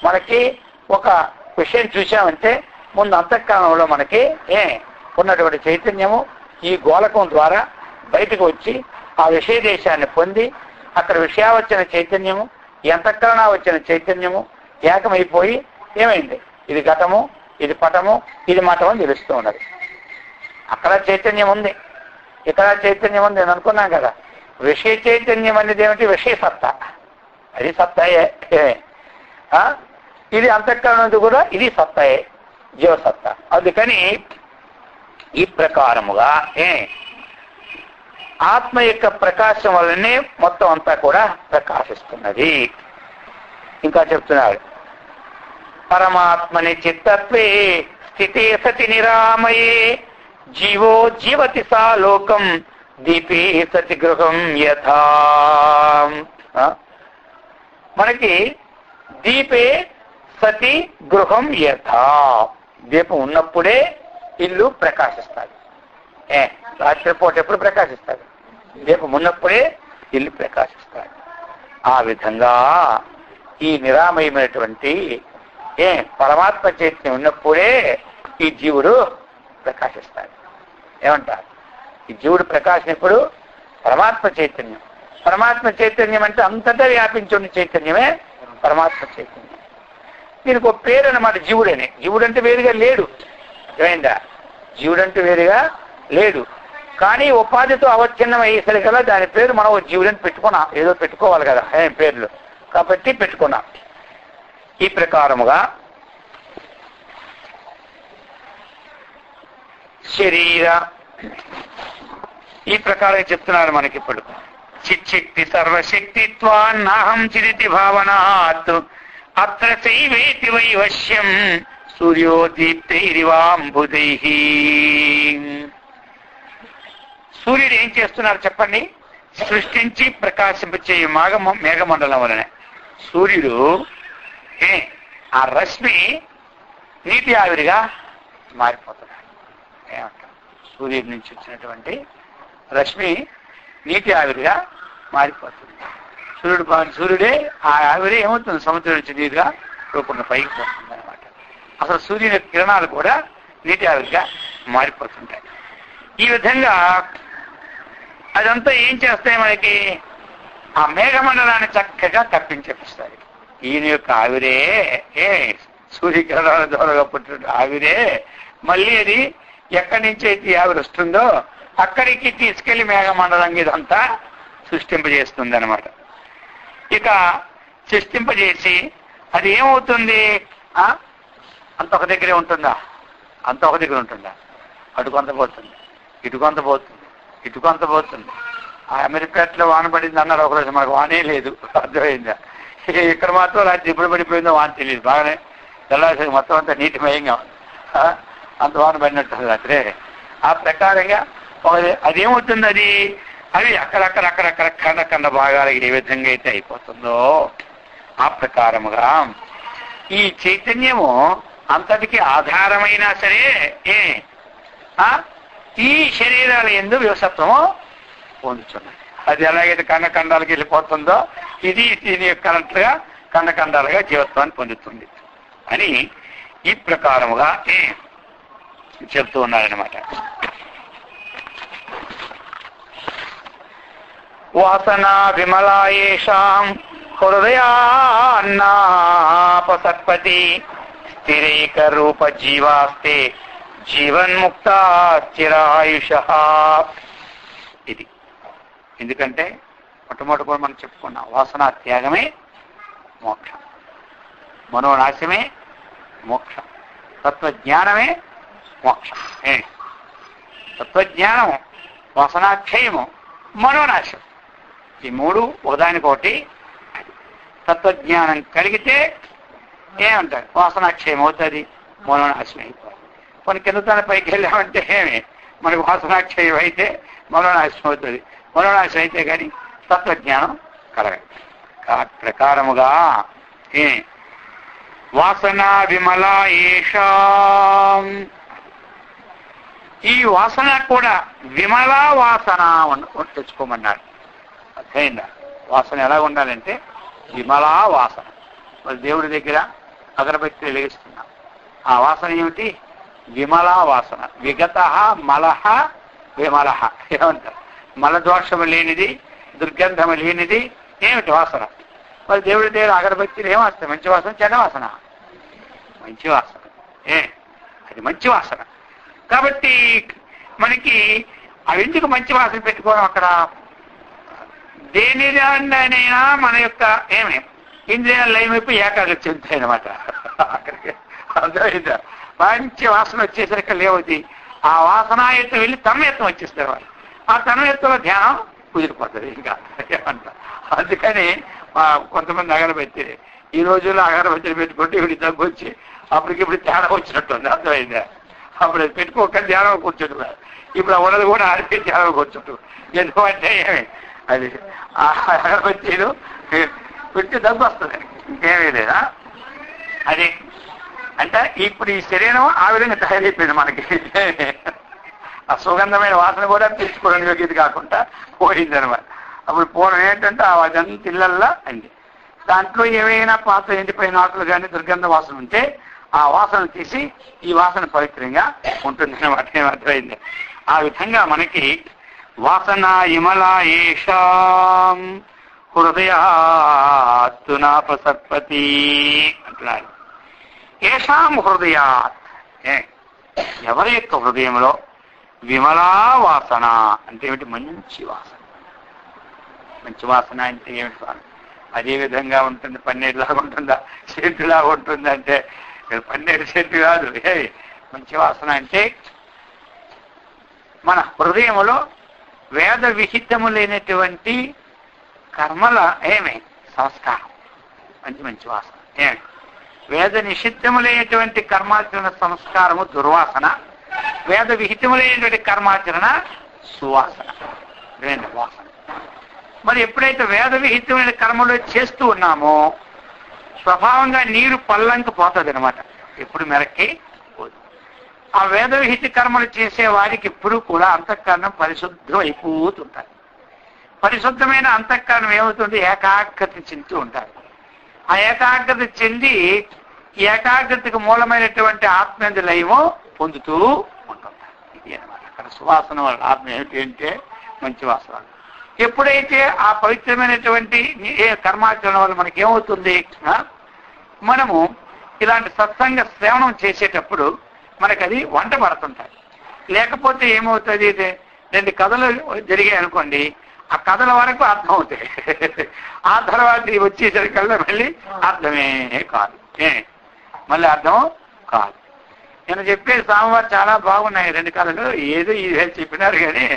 Speaker 1: మనకి ఒక విషయం చూసామంటే ముందు అంతఃకరణంలో మనకి ఉన్నటువంటి చైతన్యము ఈ గోళకం ద్వారా బయటకు వచ్చి ఆ విషయ దేశాన్ని పొంది అక్కడ విషయావచ్చిన చైతన్యము, ఈ అంతఃకరణ వచ్చిన చైతన్యము ఏకమైపోయి ఏమైంది? ఇది ఘటము, ఇది పటము, ఇది మఠం అని తెలుస్తూ ఉన్నది. అక్కడ చైతన్యం ఉంది, ఇక్కడ చైతన్యం ఉంది అని అనుకున్నాం కదా. విషయ చైతన్యం అనేది ఏమిటి? విషయ సత్తా, అది సత్తాయే. ఇది అంతఃకరణది కూడా ఇది సత్తాయే, జీవసత్తా. అందుకని ఈ ప్రకారముగా ఆత్మ యొక్క ప్రకాశం వల్లనే మొత్తం అంతా కూడా ప్రకాశిస్తున్నది. ఇంకా చెప్తున్నాడు, పరమాత్మని చిత్తత్వే స్థితే సతి నిరామయే జీవో జీవతి సా లోకం దీపే సతి గృహం యథా. మనకి దీపే సతి గృహం యథా, దీపం ఉన్నప్పుడే ఇల్లు ప్రకాశిస్తుంది. రాత్రిపూట ఎప్పుడు ప్రకాశిస్తుంది? దీపం ఉన్నప్పుడే ఇల్లు ప్రకాశిస్తుంది. ఆ విధంగా ఈ నిరామయమైనటువంటి పరమాత్మ చైతన్యం ఉన్నప్పుడే ఈ జీవుడు ప్రకాశిస్తాడు. ఏమంటారు? ఈ జీవుడు ప్రకాశం ఎప్పుడు? పరమాత్మ చైతన్యం. పరమాత్మ చైతన్యం అంటే అంతటా వ్యాపించున్న చైతన్యమే పరమాత్మ చైతన్యం. దీనికి ఒక పేరు అన్నమాట, జీవుడని. జీవుడంటే వేరుగా లేడు. ఏమైందా? జీవుడంటే వేరుగా లేడు, కానీ ఉపాధితో అవచ్ఛిన్నం అయ్యేసరికల్లా దాని పేరు మనం ఒక జీవుడని పెట్టుకున్నాం. ఏదో పెట్టుకోవాలి కదా పేర్లు, కాబట్టి పెట్టుకున్నాం. ఈ ప్రకారముగా శరీర ఈ ప్రకారం చెప్తున్నారు మనకి ఇప్పుడు. చిచ్చక్తి సర్వశక్తిత్వాన్నహం చిరితి భావనాత్ అత్ర చైవేతి వైవశ్యం సూర్యోదీప్తైరివాంబుదైః. సూర్యుడు ఏం చేస్తున్నారు చెప్పండి? సృష్టించి ప్రకాశింపచే మేఘమండలం వలన సూర్యుడు ఆ రశ్మి నీటి ఆవిరిగా మారిపోతున్నాడు. ఏమంటారు? సూర్యుడి నుంచి వచ్చినటువంటి రశ్మి నీటి ఆవిరిగా మారిపోతుంది. సూర్యుడే ఆ ఆవిరి ఏమవుతుంది? సముద్రం నుంచి నీరుగా రూపంగా పైకి పోతుంది అనమాట. అసలు సూర్యుని కిరణాలు కూడా నీటి ఆవిరిగా మారిపోతుంటాయి. ఈ విధంగా అదంతా ఏం చేస్తాయి? మనకి ఆ మేఘమండలాన్ని చక్కగా కప్పించేపిస్తాయి. ఈయన యొక్క ఆవిరే సూర్యకిరణాల ద్వారా పుట్టిన ఆవిరే మళ్ళీ అది ఎక్కడి నుంచి అయితే ఆవిరి వస్తుందో అక్కడికి తీసుకెళ్లి మేఘమండలం ఇదంతా సృష్టింపజేస్తుంది అనమాట. ఇక సృష్టింపజేసి అది ఏమవుతుంది? అంత ఒక దగ్గరే ఉంటుందా? అంత ఒక దగ్గర ఉంటుందా? అటు కొంత పోతుంది, ఇటు కొంత పోతుంది, ఇటు కొంత పోతుంది. ఆ అమెరికాలో వాన పడింది అన్నారు ఒకరోజు, మనకు వానే లేదు. అర్థమైందా? ఇక్కడ మాత్రం రాత్రి ఎప్పుడు పడిపోయిందో వాన తెలియదు. బాగానే తెల్లారి మొత్తం అంతా నీటిమయంగా అంత వాన పడినట్టు రాత్రే. ఆ ప్రకారంగా అదేమవుతుంది? అది అక్కడక్కడక్కడక్కడ ఖండ భాగాలకి ఏ విధంగా అయితే అయిపోతుందో ఆ ప్రకారముగా ఈ చైతన్యము అంతటికి ఆధారమైనా సరే ఈ శరీరాల యందు వివసత్వము పొందుతున్నాయి. అది ఎలాగైతే ఖండాలకు వెళ్ళిపోతుందో ఇది దీని కరెక్ట్గా ఖండాలుగా జీవత్వాన్ని పొందుతుంది అని ఈ ప్రకారముగా చెప్తూ ఉన్నారనమాట. వాసనా విమలాయేషాం హృదయాన్నాపసత్పతి స్థిరైక రూప జీవాస్తే జీవన్ముక్త చిరాయుషః. ఇది ఎందుకంటే మొట్టమొదటి కూడా మనం చెప్పుకున్నాం, వాసనా త్యాగమే మోక్షం, మనోనాశమే మోక్షం, తత్వజ్ఞానమే మోక్షం. తత్వజ్ఞానం, వాసనాక్షయము, మనోనాశం, ఈ మూడు ఒకదానికొకటి. తత్వజ్ఞానం కలిగితే ఏమంటారు? వాసనాక్షయం అవుతుంది, మనోనాశం అయిపోతుంది. కొన్ని కింద తన పైకి వెళ్ళామంటే మనకు వాసనాక్షయం అయితే మనోనాశం అవుతుంది, మనోనాశం అయితే కానీ తత్వజ్ఞానం కలగదు. ప్రకారముగా వాసన విమల ఏషాం, ఈ వాసన కూడా విమల వాసన తెచ్చుకోమన్నాడు. అర్థమైందా? వాసన ఎలా ఉండాలంటే విమలా వాసన. మరి దేవుడి దగ్గర అగరబత్తి వెలిగిస్తున్నాం, ఆ వాసన ఏమిటి? విమలా వాసన. విగత మలహ విమలహ. ఏమంటారు? మలదోషము లేనిది, దుర్గంధము లేనిది ఏమిటి? వాసన. మరి దేవుడి దగ్గర అగరబత్తిలు ఏమొస్తాయి? మంచి వాసన, చెడ్డ వాసన? మంచి వాసన. అది మంచి వాసన. కాబట్టి మనకి అవి ఎందుకు మంచి వాసన పెట్టుకోవడం? అక్కడ దేనినైనా మన యొక్క ఇంద్రియాలు లయమైపోయి ఏకాగ్రత చెందుతాయి అనమాట. అక్కడికి అర్థమైందా? మంచి వాసన వచ్చేసరికి లేవుది, ఆ వాసనాయత్తం వెళ్ళి తన్మయత్వం వచ్చేస్తారు వాళ్ళు. ఆ తన్మయత్వంలో ధ్యానం కుదిరిపోతుంది ఇంకా. ఏమంటారు? అందుకని కొంతమంది అగరబత్తి ఈ రోజుల్లో అగరబత్తిని పెట్టుకుంటే ఇప్పుడు దగ్గు వచ్చి అప్పటికిప్పుడు తేడా వచ్చినట్టుంది. అర్థమైందా? అప్పుడు అది పెట్టుకోక ధ్యానం కూర్చుంటున్నారు. ఇప్పుడు ఆ ఉన్నది కూడా ఆడిపి ధ్యానం కూర్చుంటారు. ఎందుకంటే అది అగరబత్తీలు పెట్టి దగ్గు వస్తుంది, ఇంకేమీ లేదా. అది అంటే ఇప్పుడు ఈ శరీరం ఆ విధంగా తయారైపోయింది మనకి. ఆ సుగంధమైన వాసన కూడా పీల్చుకోవడం యోగ్యత కాకుండా పోయిందనమాట. అప్పుడు పూర్వం ఏంటంటే అదంతా ఇళ్ళల్లా అండి. దాంట్లో ఏమైనా పాత ఎండిపోయిన ఆకులు కానీ దుర్గంధ వాసన ఉంటే ఆ వాసన తీసి ఈ వాసన పవిత్రంగా ఉంటుంది అన్నమాట. అర్థమైంది. ఆ విధంగా మనకి వాసన ఇమలా ఏషాం హృదయాత్తు నాపసత్పతి అంటున్నారు. ఏషాం హృదయాత్, ఎవరి యొక్క హృదయంలో విమలా వాసన అంటే ఏమిటి? మంచి వాసన. మంచి వాసన అంటే ఏమిటి? అదే విధంగా ఉంటుంది, పన్నీరులాగా ఉంటుందా, చెట్టులాగా ఉంటుంది అంటే పన్నీరు చెట్టు కాదు. మంచి వాసన అంటే మన హృదయములో వేద విహితము లేనటువంటి కర్మల సంస్కారం మంచి మంచి వాసన. వేద నిషిద్ధము లేనటువంటి కర్మాచరణ సంస్కారము దుర్వాసన, వేద విహితము లేనటువంటి కర్మాచరణ సువాసన, వాసన. మరి ఎప్పుడైతే వేద విహితమైన కర్మలు చేస్తూ ఉన్నామో స్వభావంగా నీరు పల్లంకి పోతుంది అనమాట, ఎప్పుడు మెరక్కి పోదు. ఆ వేద విహిత కర్మలు చేసే వారికి ఎప్పుడు కూడా అంతఃకరణం పరిశుద్ధం అయిపోతుంటారు. పరిశుద్ధమైన అంతఃకరణం ఏమవుతుంది? ఏకాగ్రత చెందుతూ ఉంటారు. ఆ ఏకాగ్రత చెంది ఏకాగ్రతకు మూలమైనటువంటి ఆత్మేంద్ర లయము పొందుతూ ఉంటుంటారు. ఇది అనమాట అక్కడ సువాసన వల్ల ఆత్మ ఏమిటి అంటే మంచి వాసన. ఎప్పుడైతే ఆ పవిత్రమైనటువంటి కర్మాచరణ వల్ల మనకేమవుతుంది? మనము ఇలాంటి సత్సంగ శ్రవణం చేసేటప్పుడు మనకు అది వంట పడుతుంటాయి. లేకపోతే ఏమవుతుంది? 2 కథలు జరిగాయి అనుకోండి, ఆ కథల వరకు అర్థం అవుతాయి, ఆ తర్వాత వచ్చేసరికల్లా మళ్ళీ అర్థమే కాదు, మళ్ళీ అర్థం కాదు. నేను చెప్పే స్వామివారు చాలా బాగున్నాయి 2 కథలు, ఏదో ఇదే చెప్పినారు కానీ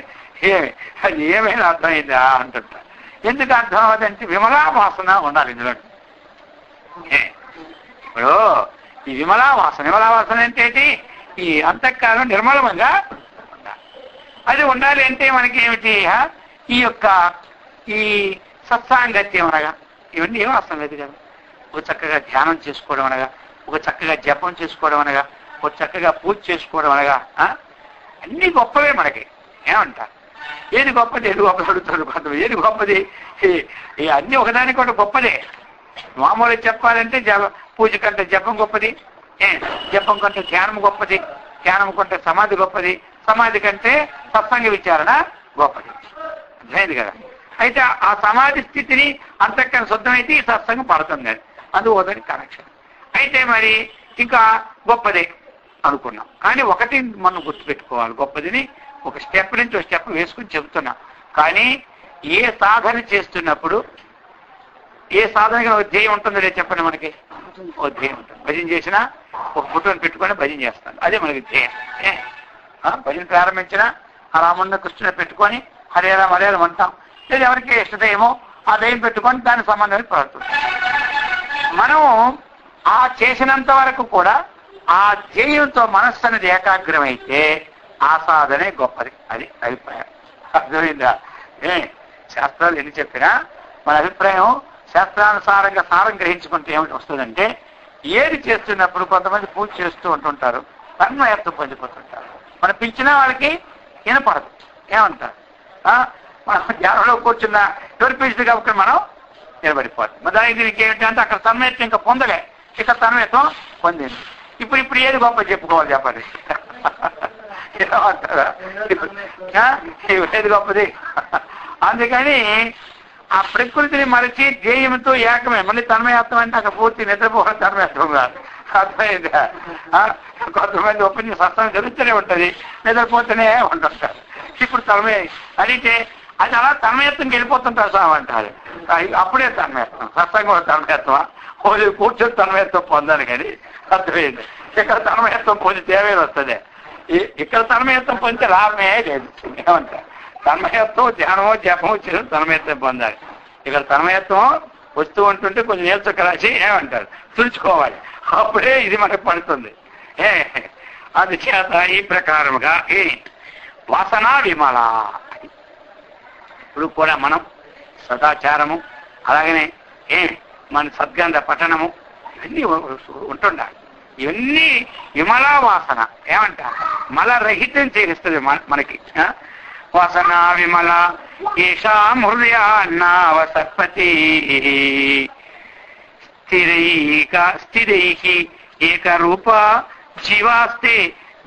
Speaker 1: అది ఏమైనా అర్థమైందా అంటుంటా. ఎందుకు అర్థం అవ్వదంటే విమలా వాసన ఉండాలి ఇందులో. ఇప్పుడు ఈ విమలా వాసన అంటే ఏంటి? ఈ అంతఃకరణం నిర్మలంగా ఉండాలి. అది ఉండాలి అంటే మనకి ఏమిటి? ఈ యొక్క ఈ సత్సాంగత్యం అనగా ఇవన్నీ ఏం అవసరం లేదు కదా. ఒక చక్కగా ధ్యానం చేసుకోవడం అనగా, ఒక చక్కగా జపం చేసుకోవడం అనగా, ఒక చక్కగా పూజ చేసుకోవడం అనగా అన్నీ గొప్పవే మనకి. ఏమంటారు? ఏది గొప్పది? ఏది గొప్పది అడుగుతాడు కొంతమంది. ఏది గొప్పది? అన్నీ ఒకదానికి ఒకటి గొప్పదే. మామూలుగా చెప్పాలంటే పూజ కంటే జపం గొప్పది, జపం కంటే ధ్యానం గొప్పది, ధ్యానం కంటే సమాధి గొప్పది, సమాధి కంటే సత్సంగ విచారణ గొప్పది. అర్థమైంది కదా. అయితే ఆ సమాధి స్థితిని అంతఃకరణ శుద్ధమైతే ఈ సత్సంగం పడుతుంది అని అందుకోదని కనెక్షన్. అయితే మరి ఇంకా గొప్పదే అనుకున్నాం, కానీ ఒకటి మనం గుర్తుపెట్టుకోవాలి, గొప్పదిని ఒక స్టెప్ నుంచి ఒక స్టెప్ వేసుకుని చెబుతున్నాం. కానీ ఏ సాధన చేస్తున్నప్పుడు ఏ సాధనకి ఒక ధ్యేయం ఉంటుందో లేదు చెప్పండి. మనకి ఒక ధ్యేయం ఉంటుంది. భజన చేసినా ఒక ఫోటోని పెట్టుకొని భజన చేస్తాను, అదే మనకి ధ్యేయం. భజన ప్రారంభించినా ఆ రాముడిని కృష్ణుని పెట్టుకొని హరే రామ హరే రామ అంటాం. లేదా ఎవరికి ఇష్టదేమో ఆ దయ్యం పెట్టుకొని దాని సంబంధం పడుతుంది. మనం ఆ చేసినంత వరకు కూడా ఆ ధ్యేయంతో మనస్సు అనేది ఏకాగ్రమైతే ఆ సాధనే గొప్పది. అది అభిప్రాయం. అర్థమైందా? శాస్త్రాలు ఎన్ని చెప్పినా మన అభిప్రాయం శాస్త్రానుసారంగా సారం గ్రహించుకుంటే ఏమిటి వస్తుందంటే, ఏది చేస్తున్నప్పుడు కొంతమంది పూజ చేస్తూ ఉంటుంటారు, తన్మయత్వం పొందిపోతుంటారు. మనం పిలిచినా వాళ్ళకి వినపడదు. ఏమంటారు? మనం ధ్యానంలో కూర్చున్న ఎవరు పిలిచింది కాబట్టి మనం నిలబడిపోతుంది. మరి దానికి దీనికి ఏమిటంటే అక్కడ తన్మయత్వం ఇంకా పొందలే, ఇక్కడ తన్మయత్వం పొందింది. ఇప్పుడు ఏది గొప్ప చెప్పుకోవాలి చెప్పండి. ఏమంటారా? ఏది గొప్పది? అందుకని ఆ ప్రకృతిని మరచి ధ్యేయంతో ఏకమే. మళ్ళీ తన్మయత్వం అంటే అక్కడ పూర్తి నిద్రపోవడం తన్మయత్వం కాదు. అర్థమైందా? కొంతమంది ఒప్పించి సత్సంగం జరుగుతూనే ఉంటుంది, నిద్రపోతూనే ఉంటుంటారు. ఇప్పుడు తన్మయ అడిగితే అది అలా తన్మయత్వంకి వెళ్ళిపోతుంటారు సార్ అంటారు. అప్పుడే తన్మయత్వం. సత్సంగం తన్మయత్వం ఓన్లీ కూర్చొని తన్మయత్వం పొందాలి కానీ అర్థమైంది. ఇక్కడ తన్మయత్వం పొందితే ఏమైనా వస్తుంది? ఇక్కడ తన్మయత్వం పొందితే లాభమే లేదు. ఏమంటారు? తన్మయత్వం ధ్యానమో జపమో చేయడం తన్మయత్వం పొందాలి. ఇక్కడ తన్మయత్వం వస్తూ ఉంటుంటే కొంచెం నేర్చుకు రాసి ఏమంటారు తుడుచుకోవాలి, అప్పుడే ఇది మనకు పడుతుంది. అందుచేత ఈ ప్రకారముగా వాసన విమల. ఇప్పుడు కూడా మనం సదాచారము అలాగనే మన సద్గంధ పఠనము ఇవన్నీ ఉంటుండాలి. ఇవన్నీ విమల వాసన ఏమంటారు, మలరహితం చేస్తుంది మనకి. వాసన విమల ఏషాం హృదయాన్నావసత్పతి స్థిరైః ఏకరూప జీవాస్తే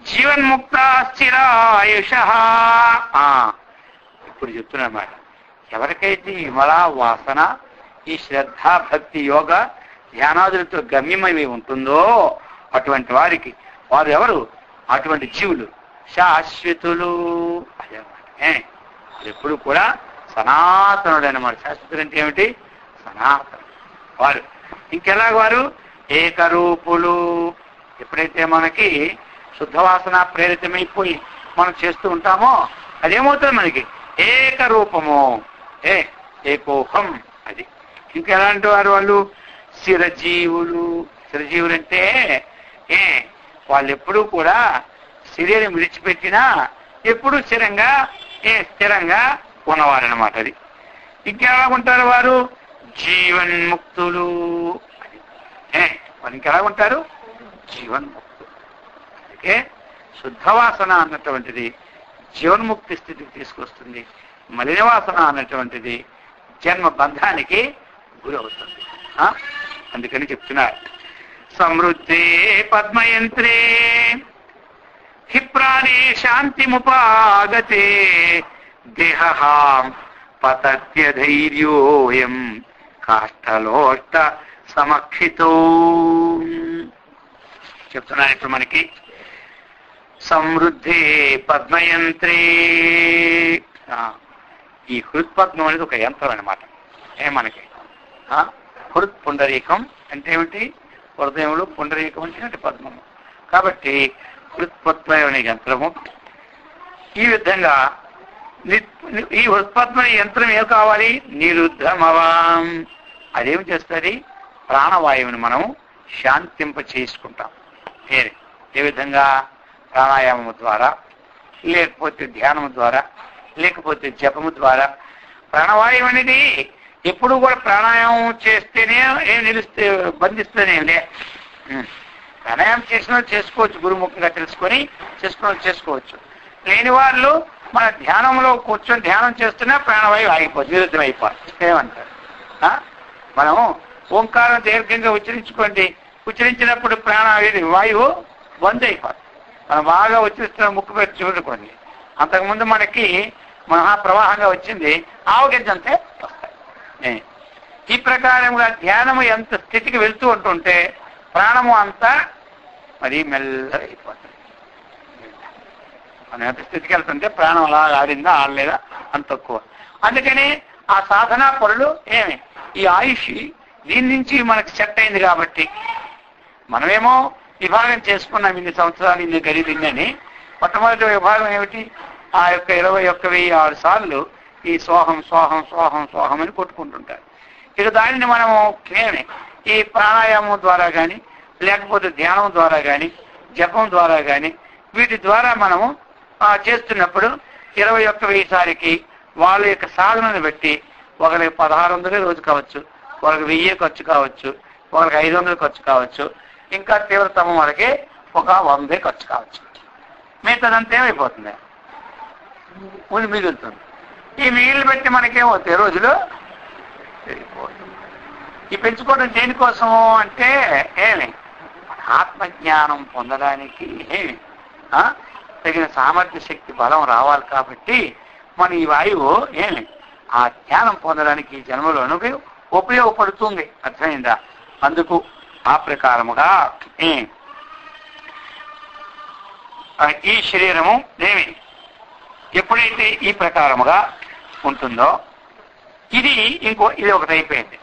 Speaker 1: జీవన్ముక్త స్థిరాయుషః. ఇప్పుడు చెప్తున్నమాట, ఎవరికైతే విమల వాసన ఈ శ్రద్ధ భక్తి యోగ ధ్యానాదులతో గమ్యమై ఉంటుందో అటువంటి వారికి, వారు ఎవరు, అటువంటి జీవులు శాశ్వతులు. అది ఎప్పుడు కూడా సనాతనుడు అన్నమాట. శాశ్వతులు అంటే ఏమిటి, సనాతనుడు. వారు ఇంకెలా వారు ఏకరూపులు. ఎప్పుడైతే మనకి శుద్ధవాసన ప్రేరితమైపోయి మనం చేస్తూ ఉంటామో అదేమవుతుంది మనకి ఏకరూపము, ఏకోహం. అది ఇంకెలాంటి వారు, వాళ్ళు చిరజీవులు. చిరజీవులు అంటే వాళ్ళు ఎప్పుడూ కూడా శరీరం విడిచిపెట్టినా ఎప్పుడు స్థిరంగా ఉన్నవారనమాట. అది ఇంకెలా ఉంటారు వారు, జీవన్ముక్తులు. వాళ్ళు ఇంకెలా ఉంటారు, జీవన్ముక్తులు. అందుకే శుద్ధవాసన అన్నటువంటిది జీవన్ముక్తి స్థితికి తీసుకొస్తుంది. మలినవాసన అన్నటువంటిది జన్మ బంధానికి గురి అవుతుంది. అందుకని చెప్తున్నారు, సమృద్ధే పద్మయంత్రే హి ప్రాణే శాంతిముపాగతే దేహహాం పతత్యధైర్యోయం కాష్టలోష్ట సమక్షితో. చెప్తున్నారు ఇప్పుడు మనకి సమృద్ధే పద్మయంత్రే. ఈ హృత్పద్మం అనేది ఒక యంత్రం అన్నమాట. మనకి హృత్ పుండరీకం అంటే ఏమిటి, హృదయంలో పుండరీకం అంటే పద్మము. కాబట్టి హృత్పద్మ అనే యంత్రము. ఈ విధంగా ఈ హృత్పద్మ యంత్రం ఏం కావాలి, నిరుద్ధమవాం. అదేం చేస్తుంది, ప్రాణవాయువుని మనం శాంతింప చేసుకుంటాం. ఏ విధంగా, ప్రాణాయామము ద్వారా, లేకపోతే ధ్యానము ద్వారా, లేకపోతే జపము ద్వారా. ప్రాణవాయువు అనేది ఎప్పుడు కూడా ప్రాణాయామం చేస్తేనే నిలుస్తే బంధిస్తేనే లే. ప్రాణాయామం చేసిన చేసుకోవచ్చు, గురుముఖంగా తెలుసుకొని చేసుకోవచ్చు. లేని వాళ్ళు మన ధ్యానంలో కూర్చొని ధ్యానం చేస్తున్నా ప్రాణవాయువు ఆగిపోతుంది, నిరుద్ధం అయిపోతుంది. ఏమంటారు, మనం ఓంకారం దీర్ఘంగా ఉచ్చరించినప్పుడు వాయువు బంద్ అయిపోతుంది. మనం బాగా ఉచ్చరిస్తున్న ముక్కు పెట్టి చూడుకోండి, అంతకుముందు మనకి మహాప్రవాహంగా వచ్చింది, ఆవగించంతే వస్తాయి. ఈ ప్రకారంగా ధ్యానము ఎంత స్థితికి వెళ్తూ ఉంటుంటే ప్రాణము అంతా మరీ మెల్లగా అయిపోతుంది. మనం ఎంత స్థితికి వెళ్తుంటే ప్రాణం అలా ఆడిందా ఆడలేదా అంత తక్కువ. అందుకని ఆ సాధనా పనులు ఈ ఆయుష్ దీని నుంచి మనకు సెట్ అయింది కాబట్టి మనమేమో విభాగం చేసుకున్నాం, ఇన్ని సంవత్సరాలు ఇన్ని గడిదిన్నని. మొట్టమొదటి విభాగం ఏమిటి, ఆ యొక్క 21,006 సార్లు ఈ సోహం సోహం సోహం సోహం అని కొట్టుకుంటుంటారు. ఇక దానిని మనము ఈ ప్రాణాయామం ద్వారా కానీ, లేకపోతే ధ్యానం ద్వారా కానీ, జపం ద్వారా కానీ, వీటి ద్వారా మనము చేస్తున్నప్పుడు 21,000 సారికి వాళ్ళ యొక్క సాధనను బట్టి ఒకరికి 1,600 రోజు కావచ్చు, ఒకరికి 1000 ఖర్చు కావచ్చు, ఒకరికి 500 ఖర్చు కావచ్చు, ఇంకా తీవ్రతమ వాళ్ళకి ఒక 100 ఖర్చు కావచ్చు. మిగతాదంతా ఏమైపోతుంది, మిగులుతుంది. ఈ మిగిలిన బట్టి మనకేమవుతాయి, రోజులు పెరిగిపోతుంది. ఈ పెంచుకోవడం దేనికోసము అంటే ఆత్మజ్ఞానం పొందడానికి తగిన సామర్థ్య శక్తి బలం రావాలి. కాబట్టి మన ఈ వాయువు ఆ జ్ఞానం పొందడానికి ఈ జన్మలోనూ ఉపయోగపడుతుంది. అర్థమైందా? అందుకు ఆ ప్రకారముగా ఈ శరీరము ఎప్పుడైతే ఈ ప్రకారముగా ఉంటుందో ఇది ఒకటి అయిపోయింది.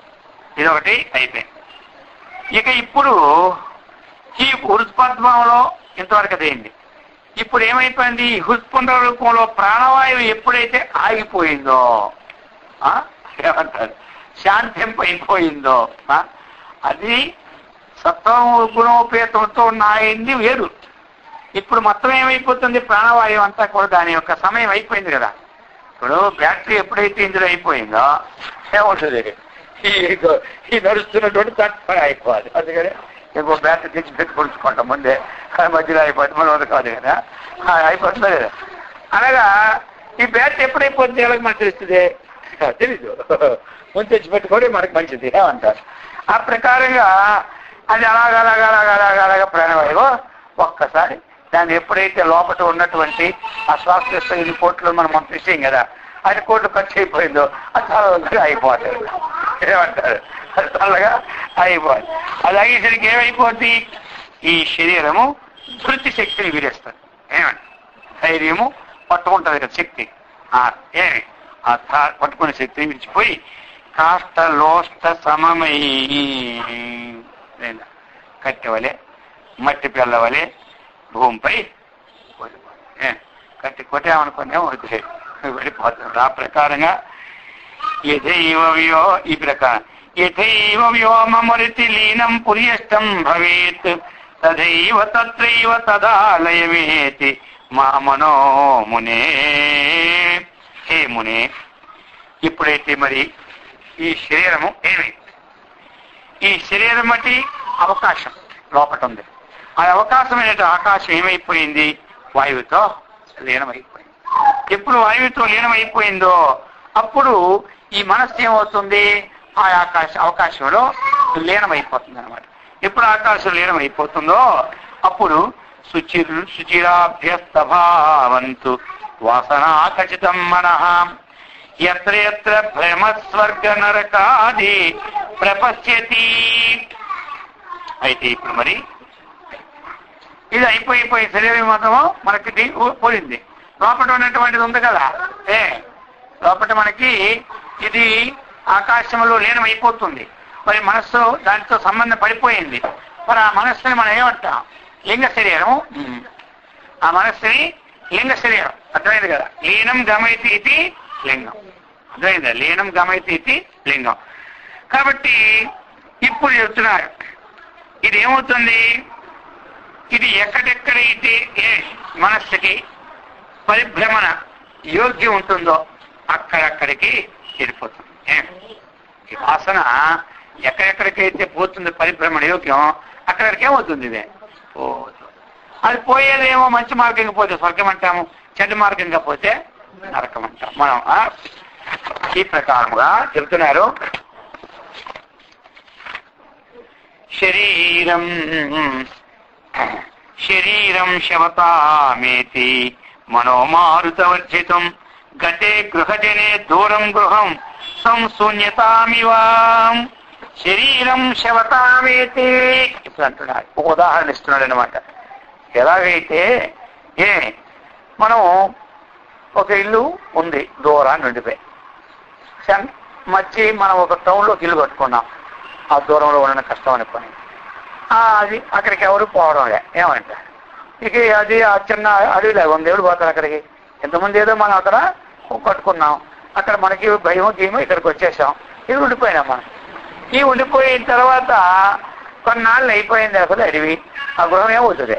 Speaker 1: ఇక ఇప్పుడు ఈ హృత్పద్మంలో ఇంతవరకు అదేంది. ఇప్పుడు ఏమైపోయింది, హృత్పుండ్ర రూపంలో ప్రాణవాయువు ఎప్పుడైతే ఆగిపోయిందో, ఏమంటారు, శాంతింపైపోయిందో, అది సత్వం గుణోపేతంతో నాయింది వేరు. ఇప్పుడు మొత్తం ఏమైపోతుంది, ప్రాణవాయువు అంతా కూడా దాని యొక్క సమయం అయిపోయింది కదా. ఇప్పుడు బ్యాటరీ ఎప్పుడైతే ఇందులో అయిపోయిందో ఏమవుతుంది, ఈ నడుస్తున్నటువంటి తక్కువ అయిపోవాలి. అందుకని ఇంకో బ్యాటరీ తెచ్చి పెట్టి పొడుచుకుంటాం ముందే, మధ్యలో అయిపోతుంది, మనం అది కాదు కదా, అయిపోతుంది కదా. అనగా ఈ బ్యాటరీ ఎప్పుడైపోతుంది ఎవరికి మనకు తెలుస్తుంది, తెలీదు. ముందు తెచ్చి పెట్టుకోవడం మనకు మంచిది ఏమంటారు. ఆ ప్రకారంగా అది అలాగ ప్రాణవాయువు ఒక్కసారి దాన్ని ఎప్పుడైతే లోపల ఉన్నటువంటి ఆ శ్వాస ఇన్ని కోట్లు మనం పంపిస్తాం కదా, అది కోట్లు ఖర్చు అయిపోయిందో అది చల్లగా అయిపోతుంది ఏమంటారు, అది చల్లగా అయిపోతుంది. అది అయ్యేసరికి ఏమైపోద్ది, ఈ శరీరము ధృతి శక్తిని వీరేస్తుంది. ఏమండి ధైర్యము పట్టుకుంటుంది కదా శక్తి, ఏమి ఆ పట్టుకునే శక్తిని విడిచిపోయి కాస్త లోష్ట సమమై కట్టెవలే మట్టి పిల్లవలే భూమిపై కట్టి కొట్టామనుకునే వెళ్ళిపోతుంది. ఆ ప్రకారంగా యథైవ ఈ ప్రకారం యథైవ వ్యోమమరితి లీనం పుర్యష్టం భవేత్ తథైవ తత్రైవ తదా లయమేతి మా మనో మునే. హే మునే, ఇప్పుడైతే మరి ఈ శరీరము ఈ శరీరం బట్టి అవకాశం లోపట ఉంది. ఆ అవకాశమైన ఆకాశం ఏమైపోయింది, వాయువుతో లీనమైపోయింది. ఎప్పుడు వాయువుతో లీనమైపోయిందో అప్పుడు ఈ మనస్సు ఏమవుతుంది, ఆ అవకాశంలో లీనమైపోతుంది అనమాట. ఎప్పుడు ఆకాశం లీనమైపోతుందో అప్పుడు శుచిరాభ్యస్తభావంతు వాసనా ఖచ్చితం మనః ఎత్ర ఎత్ర భ్రమస్వర్గ నరకాది ప్రపశ్యతి. అయితే ఇప్పుడు మరి ఇది అయిపోయి శరీరం మాత్రము మనకి పోయింది, లోపల ఉన్నటువంటిది ఉంది కదా, లోపల మనకి ఇది ఆకాశంలో లీనమైపోతుంది. మరి మనస్సు దానితో సంబంధం పడిపోయింది. మరి ఆ మనస్సుని మనం ఏమంటాం, లింగ శరీరం. ఆ మనస్సుని లింగ శరీరం, అర్థమైంది కదా. లీనం గమయతి ఇది లింగం, అర్థమైందా, లీనం గమయతి ఇది లింగం. కాబట్టి ఇప్పుడు చెప్తున్నారు ఇది ఏమవుతుంది, ఇది ఎక్కడెక్కడైతే మనస్సుకి పరిభ్రమణ యోగ్యం ఉంటుందో అక్కడక్కడికి వెళ్ళిపోతుంది. ఈ వాసన ఎక్కడెక్కడికైతే పోతుంది పరిభ్రమణ యోగ్యం అక్కడికి ఏమవుతుంది, ఇదే పోతుంది. అది పోయేదేమో మంచి మార్గంగా పోతే స్వర్గం అంటాము, చెడ్డ మార్గంగా పోతే నరకం అంటాం మనం. ఈ ప్రకారముగా చెబుతున్నారు. శరీరం శవతామేతి మనోమారుతవర్జితం గతే గృహజనే దూరం గృహం సంశూన్యతామివా. శరీరం శవతామేతి ఇప్పుడు అంటున్నాడు, ఒక ఉదాహరణ ఇస్తున్నాడు అనమాట. ఎలాగైతే మనం ఒక ఇల్లు ఉంది దూరాన్ని ఉండిపోయి మధ్య మనం ఒక టౌన్లోకి ఇల్లు కట్టుకున్నాం, ఆ దూరంలో ఉండడం కష్టం అనుకోని అది అక్కడికి ఎవరు పోవడం ఏమంటే ఇక అది ఆ చిన్న అడవిలో 100 ఏళ్ళు పోతారు అక్కడికి. ఎంతమంది ఏదో మనం అక్కడ కట్టుకున్నాం, అక్కడ మనకి భయం గీమో ఇక్కడికి వచ్చేసాం, ఇది ఉండిపోయినాం మనం. ఈ ఉండిపోయిన తర్వాత కొన్నాళ్ళు అయిపోయింది అసలు అడవి, ఆ గృహం ఏమవుతుంది,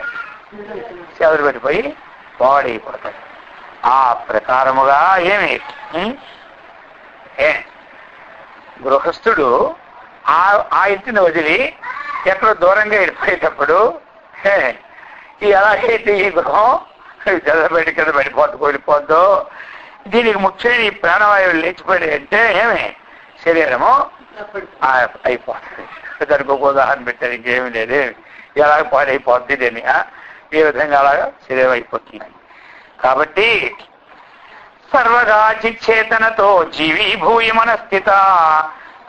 Speaker 1: చెవులు పెట్టిపోయి పాడైపోతుంది. ఆ ప్రకారముగా గృహస్థుడు ఆ ఇంటిని వదిలి ఎక్కడో దూరంగా వెళ్ళిపోయేటప్పుడు ఎలాగైతే ఈ గృహం జల్లబెట్టి కింద వెళ్ళిపోద్దో దీనికి ముఖ్యమైన ఈ ప్రాణవాయువులు లేచిపోయి అంటే శరీరము అయిపోతుంది. దానికి ఒక ఉదాహరణ పెట్టారు, ఇంకేమీ లేదు, ఎలాగ పాడైపోద్ది దీన్ని ఈ విధంగా అలాగా శరీరం అయిపోతుంది. కాబట్టి సర్వగా చిచ్చేతనతో జీవీభూయ మనస్థిత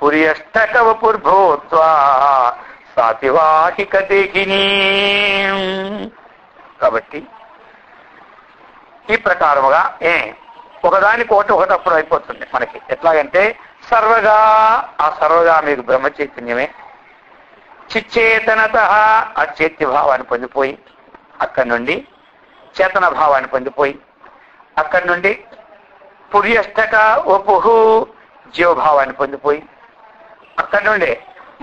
Speaker 1: పుర్యష్టకవపుర్భూత్వా సాతివాహిక దేహిని. కాబట్టి ఈ ప్రకారముగా ఒకదానికి ఒకటప్పుడు అయిపోతుంది మనకి. ఎట్లాగంటే సర్వగా, ఆ సర్వగా మీకు బ్రహ్మ చైతన్యమే. చిచ్చేతనత ఆ చైత్య భావాన్ని పొందిపోయి అక్కడి నుండి చేతన భావాన్ని పొందిపోయి అక్కడి నుండి పుర్యష్టక వపుహు జీవభావాన్ని పొందిపోయి అక్కడి నుండి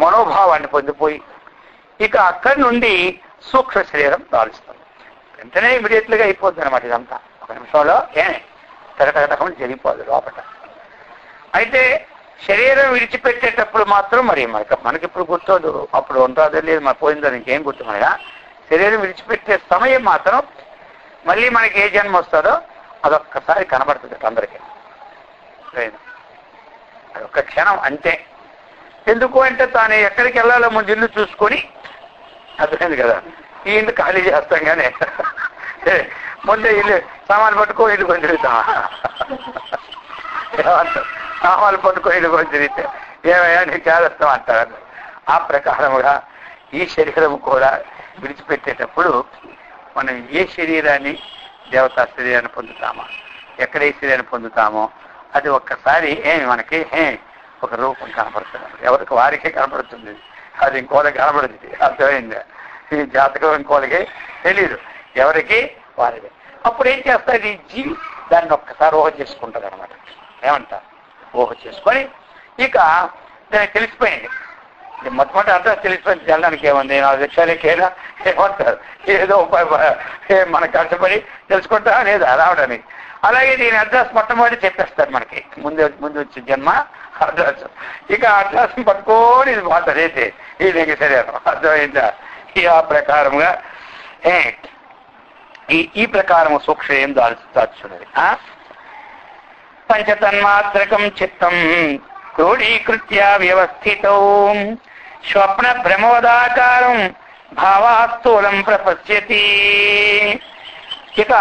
Speaker 1: మనోభావాన్ని పొందిపోయి ఇక అక్కడి నుండి సూక్ష్మ శరీరం దాల్చుతుంది. వెంటనే ఇమీడియట్లుగా అయిపోద్ది అనమాట ఇదంతా. ఒక నిమిషంలో తగటగటకం జరిగిపోదు లోపల. అయితే శరీరం విడిచిపెట్టేటప్పుడు మాత్రం మరి మనకిప్పుడు గుర్తోదు, అప్పుడు ఉంటుందో లేదు మన పోయిందో ఇంకేం గుర్తు మనగా. శరీరం విడిచిపెట్టే సమయం మాత్రం మళ్ళీ మనకి ఏ జన్మ వస్తుందో అదొక్కసారి కనబడుతుంది అందరికీ. అదొక్క క్షణం అంతే. ఎందుకు అంటే తాను ఎక్కడికి వెళ్ళాలో ముందు ఇల్లు చూసుకొని, అర్థమైంది కదా, ఈ ఇల్లు ఖాళీ చేస్తాం కానీ ముందే ఇల్లు సామాన్లు పట్టుకో ఇల్లు కొని తిరుగుతామా? ఏమంటారు? సామాన్లు పట్టుకో ఇల్లు కొని తిరిగితే ఏమయ్యా నీకు చేస్తాం అంటారు. ఆ ప్రకారముగా ఈ శరీరం కూడా విడిచిపెట్టేటప్పుడు మనం ఏ శరీరాన్ని, దేవతా శరీరాన్ని పొందుతామో, ఎక్కడ ఏ శరీరాన్ని పొందుతామో అది ఒక్కసారి మనకి ఒక రూపం కనపడుతుంది. ఎవరికి వారికే కనపడుతుంది, అది ఇంకోళ్ళకి కనపడుతుంది. అర్థమైంది? ఈ జాతకం ఇంకోళ్ళకి తెలీదు, ఎవరికి వారికి. అప్పుడు ఏం చేస్తుంది ఈ జీవి? దాన్ని ఒక్కసారి ఊహ చేసుకుంటుంది అనమాట. ఏమంటారు? ఊహ చేసుకొని ఇక దానికి తెలిసిపోయింది, మొట్టమొదటి అడ్రస్ తెలిసిపోయింది. తెల్లడానికి ఏముంది, 4 లక్షలకేనా ఏమంటారు, ఏదో మనకు కష్టపడి తెలుసుకుంటా లేదు రావడానికి. అలాగే దీని అడ్రస్ మొట్టమొదటి చెప్పేస్తారు మనకి, ముందు వచ్చే జన్మ అడ్రస్. ఇక అడ్రస్ పట్టుకొని ఇది పోతారు అయితే ఈ లింగ శరీరం. అర్థమైందా? ఆ ప్రకారంగా ఈ ప్రకారము సూక్ష్మం దాల్చున్నది. పంచతన్మాత్రకం చిత్తం క్రోడీకృత్య వ్యవస్థితం స్వప్న భ్రమవదాకారం భావాస్థూలం ప్రపశ్యతి. ఇక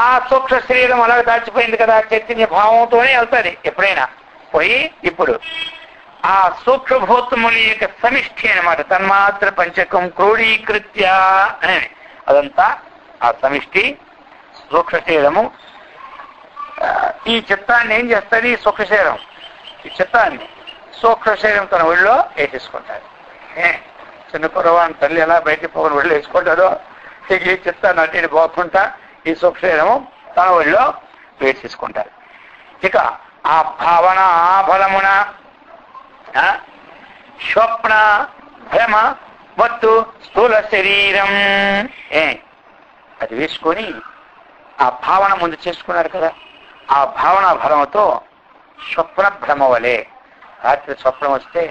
Speaker 1: ఆ సూక్ష్మ శరీరం అలాగే దాచిపోయింది కదా, చైతన్య భావంతోనే వెళ్తుంది ఎప్పుడైనా పోయి. ఇప్పుడు ఆ సూక్ష్మభూతముల యొక్క సమిష్టి అనమాట, తన్మాత్ర పంచకం క్రోడీకృత్య అని అదంతా ఆ సమిష్టి సూక్ష్మ శరీరము. ఈ చిత్తాన్ని ఏం చేస్తుంది సూక్ష్మ శరీరం? ఈ చిత్తాన్ని సూక్ష్మ శరీరం తన ఒళ్ళో వేసేసుకుంటారు. చిన్న కురవాణి తల్లి ఎలా బయటికి పోని ఒళ్ళు వేసుకుంటారో ఇక ఈ చిత్తాన్ని అటు పోకుండా ఈ సూక్ష్మ శరీరము తన ఒళ్ళో వేసేసుకుంటారు. ఇక ఆ భావన బలమున స్వప్న భ్రమ వత్తు స్థూల శరీరం అది వేసుకొని ఆ భావన ముందు చేసుకున్నారు కదా, ఆ భావన భ్రమతో స్వప్న భ్రమ వలె రాత్రి స్వప్నం వస్తే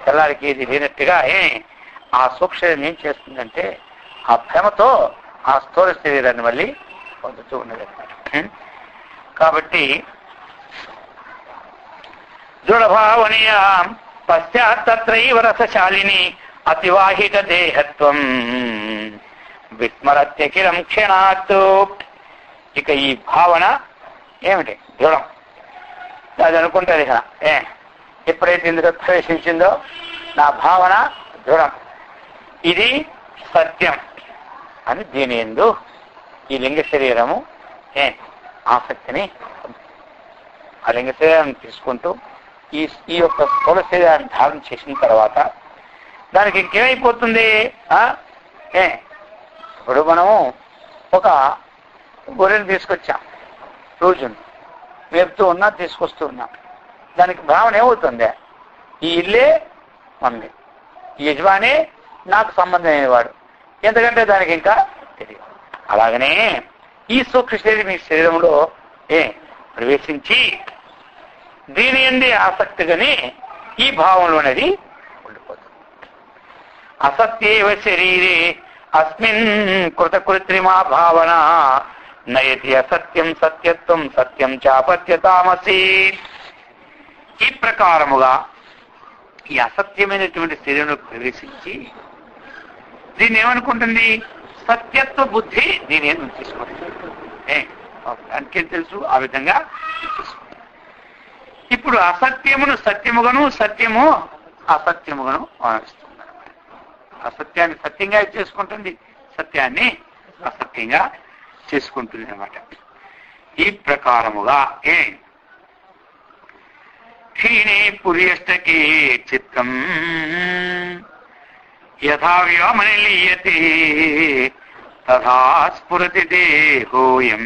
Speaker 1: తెల్లారికి ఇది లేనట్టుగా ఆ సూక్ష్మం ఏం చేస్తుందంటే ఆ భ్రమతో ఆ స్థూల శరీరాన్ని మళ్ళీ పొందుతూ ఉన్నది. కాబట్టి దృఢభావనీయ పశ్చాత్తత్రైవ రసశాలిని అతివాహిత దేహత్వం విస్మరత్యఖిలం క్షణాత్. ఇక ఈ భావన ఏమిటి? దృఢం. అది అనుకుంటుంది ఇక ఎప్పుడైతే ఇందులో ప్రవేశించిందో నా భావన దృఢం, ఇది సత్యం అని దీని యందు ఈ లింగ శరీరము ఆసక్తిని ఆ లింగ శరీరాన్ని తీసుకుంటూ ఈ యొక్క స్థూల శరీరాన్ని ధారణ చేసిన తర్వాత దానికి ఇంకేమైపోతుంది? ఇప్పుడు మనము ఒక గొర్రెను తీసుకొచ్చాం, రోజును మేపుతూ ఉన్నా తీసుకొస్తూ ఉన్నాం. దానికి భావన ఏమవుతుంది? ఈ ఇల్లే మంది, ఈ యజమానే నాకు సంబంధమైన వాడు, ఎందుకంటే దానికి ఇంకా తెలియదు. అలాగనే ఈ సూక్ష్మ శరీరం మీ శరీరంలో ప్రవేశించి దీని ఎందు ఆసక్తిగానే ఈ భావంలో అనేది ఉండిపోతుంది. అసత్యేవ శరీరే అస్మిన్ కృతకృత్రిమా భావన నయతి అసత్యం సత్యత్వం సత్యం చాపత్యతామసి. ఈ ప్రకారముగా ఈ అసత్యమైనటువంటి శరీరంలో ప్రవేశించి దీన్ని ఏమనుకుంటుంది? సత్యత్వ బుద్ధి దీని ఏం తీసుకుంటుంది. దానికేం తెలుసు? ఆ విధంగా ఇప్పుడు అసత్యమును సత్యముగాను సత్యము అసత్యముగాను భావిస్తుంది. అసత్యాన్ని సత్యంగా చేసుకుంటుంది, సత్యాన్ని అసత్యంగా చేసుకుంటుంది అన్నమాట. ఈ ప్రకారముగా క్షీణే పుర్యష్టకే చిత్తం యథా వ్యోమనిలీయతే తథా స్ఫురతి దేహోయం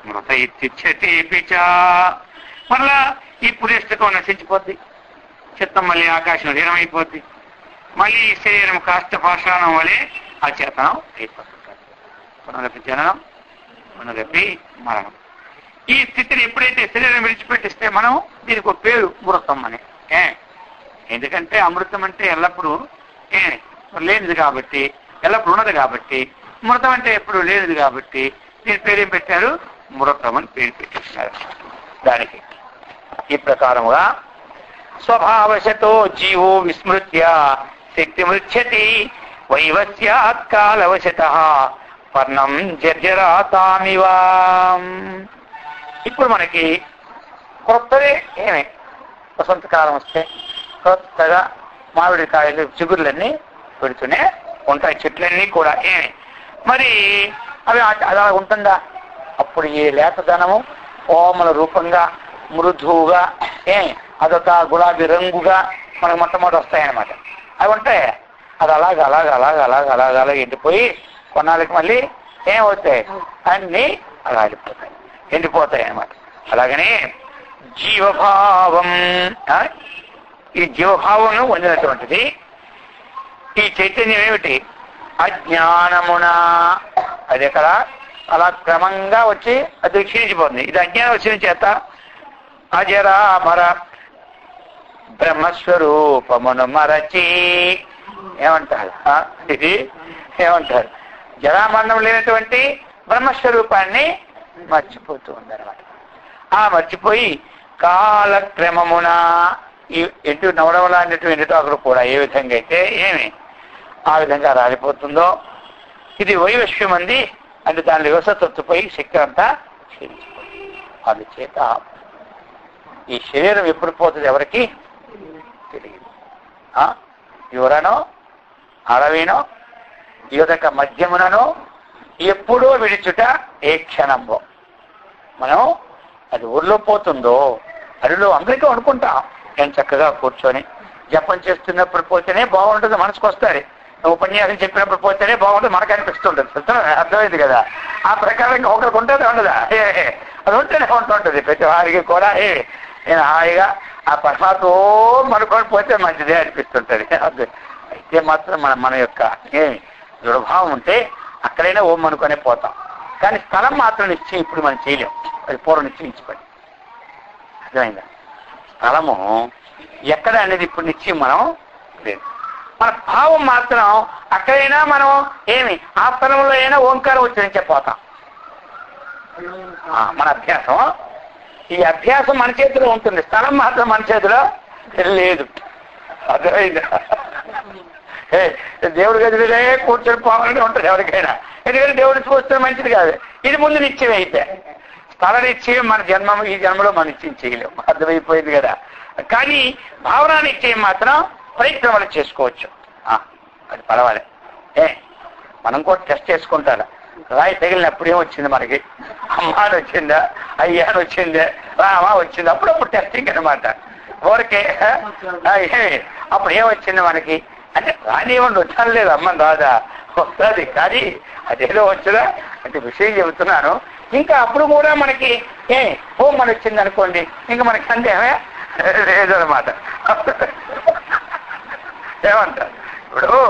Speaker 1: మృత ఇత్యుచ్యతే చ. మరలా ఈ పుర్యష్టకం నశించిపోద్ది, చిత్తం మళ్ళీ ఆకాశం లీనమైపోద్ది, మళ్ళీ ఈ శరీరం కాష్ట పాషాణం వలె అచేతనం అయిపోతుంది. పునరపి జననం, పునరపి మరణం. ఈ స్థితిని ఎప్పుడైతే శరీరం విడిచిపెట్టిస్తే మనం దీనికి ఒక పేరు మృతం అని. ఎందుకంటే అమృతం అంటే ఎల్లప్పుడూ లేనిది కాబట్టి, ఎల్లప్పుడు ఉన్నది కాబట్టి, మృతం అంటే ఎప్పుడు లేనిది కాబట్టి దీని పేరేం పెట్టారు? మృతం అని పేరు పెట్టేస్తున్నారు దానికి. ఈ ప్రకారముగా స్వభావశతో జీవో విస్మృత్య శక్తి మృత్యతి వైవస్యాత్ కాలవశత పర్ణం జర్జరాతామివా. ఇప్పుడు మనకి కొత్తదే వసంతకాలం వస్తే కొత్తగా మామిడికాయలు చిగురులన్నీ పెడుతూనే ఉంటాయి, చెట్లన్నీ కూడా. మరి అవి అలా ఉంటుందా? అప్పుడు ఈ లేతదనము కోమల రూపంగా మృదువుగా అదొక గులాబీ రంగుగా మనకు మొట్టమొదటి వస్తాయన్నమాట. అవి ఉంటాయి, అది అలాగ ఎండిపోయి కొన్నాళ్ళకి మళ్ళీ ఏమవుతాయి? అన్నీ అలా ఎండిపోతాయి అన్నమాట. అలాగనే జీవభావం, ఈ జీవభావం పొందినటువంటిది ఈ చైతన్యం ఏమిటి? అజ్ఞానమున. అది ఎక్కడ అలా క్రమంగా వచ్చి అది క్షీణించిపోతుంది. ఇది అజ్ఞానం వచ్చిన చేత అజరామర బ్రహ్మస్వరూపమును మరచి ఏమంటారు? ఇది ఏమంటారు? జరామరణం లేనటువంటి బ్రహ్మస్వరూపాన్ని మర్చిపోతూ ఉందన్నమాట. ఆ మర్చిపోయి కాలక్రమమున ఎటు నవడవలాంటిటువంటి అక్కడ కూడా ఏ విధంగా అయితే ఆ విధంగా రాలిపోతుందో, ఇది వైవశ్యం అంది అంటే దానిలో వ్యవస్థతత్తుపోయి శక్తి అంతా క్షీణించిపోతుంది. అందుచేత ఈ శరీరం ఎప్పుడు పోతుంది ఎవరికి తెలియదు. యువరనో అడవినో యువతక మధ్యముననో ఎప్పుడో విడిచుట ఏ క్షణంలో మనం అది ఊర్లో పోతుందో అడిలో అందరికీ అనుకుంటాం. నేను చక్కగా కూర్చొని జపం చేస్తున్నప్పుడు పోతేనే బాగుంటుంది, మనసుకు వస్తుంది. ఉపన్యాసం చెప్పినప్పుడు పోతేనే బాగుంటుంది, మనకు అనిపిస్తుంటుంది. అర్థమైంది కదా? ఆ ప్రకారంగా ఒకరికి ఉంటుంది ఉండదా? అది ఉంటేనే ఉంటుంటుంది ప్రతి వారికి కూడా. నేను హాయిగా ఆ పరమాత్మ అనుకొని పోతే మంచిదే అనిపిస్తుంటుంది. అయితే మాత్రం మన యొక్క దృఢభావం ఉంటే అక్కడైనా ఓం అనుకునే పోతాం. కానీ స్థలం మాత్రం నిశ్చయం ఇప్పుడు మనం చేయలేం, అది పూర్వం నిశ్చయించుకోండి. అర్థమైందా? స్థలము ఎక్కడ అనేది ఇప్పుడు నిశ్చయం మనం లేదు. మన భావం మాత్రం అక్కడైనా మనం ఆ స్థలంలో అయినా ఓంకారం ఉచ్చరించే పోతాం. మన అభ్యాసం, ఈ అభ్యాసం మన చేతిలో ఉంటుంది, స్థలం మాత్రం మన చేతిలో లేదు. అర్థమైందా? దేవుడి గదిలో కూర్చొని పోవాలని ఉంటుంది ఎవరికైనా. ఎందుకంటే దేవుడిని చూస్తే మంచిది కాదు. ఇది ముందు నిశ్చయం అయితే స్థల నిశ్చయం మన ఈ జన్మలో మనం నిశ్చయం చేయలేము. అర్థమైపోయింది కదా? కానీ భావన నిశ్చయం మాత్రం ప్రయత్నం వల్ల చేసుకోవచ్చు. అది పర్వాలే. మనం కూడా టెస్ట్ చేసుకుంటారా? రాయి తగిలినప్పుడు ఏమొచ్చింది మనకి? అమ్మాని వచ్చిందా, అయ్యాని వచ్చిందా, రామా వచ్చింది? అప్పుడప్పుడు టెస్టింగ్ అనమాట. ఊరికే అప్పుడు ఏమొచ్చింది మనకి అంటే రానివ్వండి, వచ్చాను లేదు, అమ్మని రాదా? వస్తుంది. కానీ అదేదో వచ్చినా అంటే విషయం చెబుతున్నాను. ఇంకా అప్పుడు కూడా మనకి ఓం మన వచ్చింది అనుకోండి, ఇంకా మనకి సందేహమే లేదనమాట. ఏమంటారు? ఇప్పుడు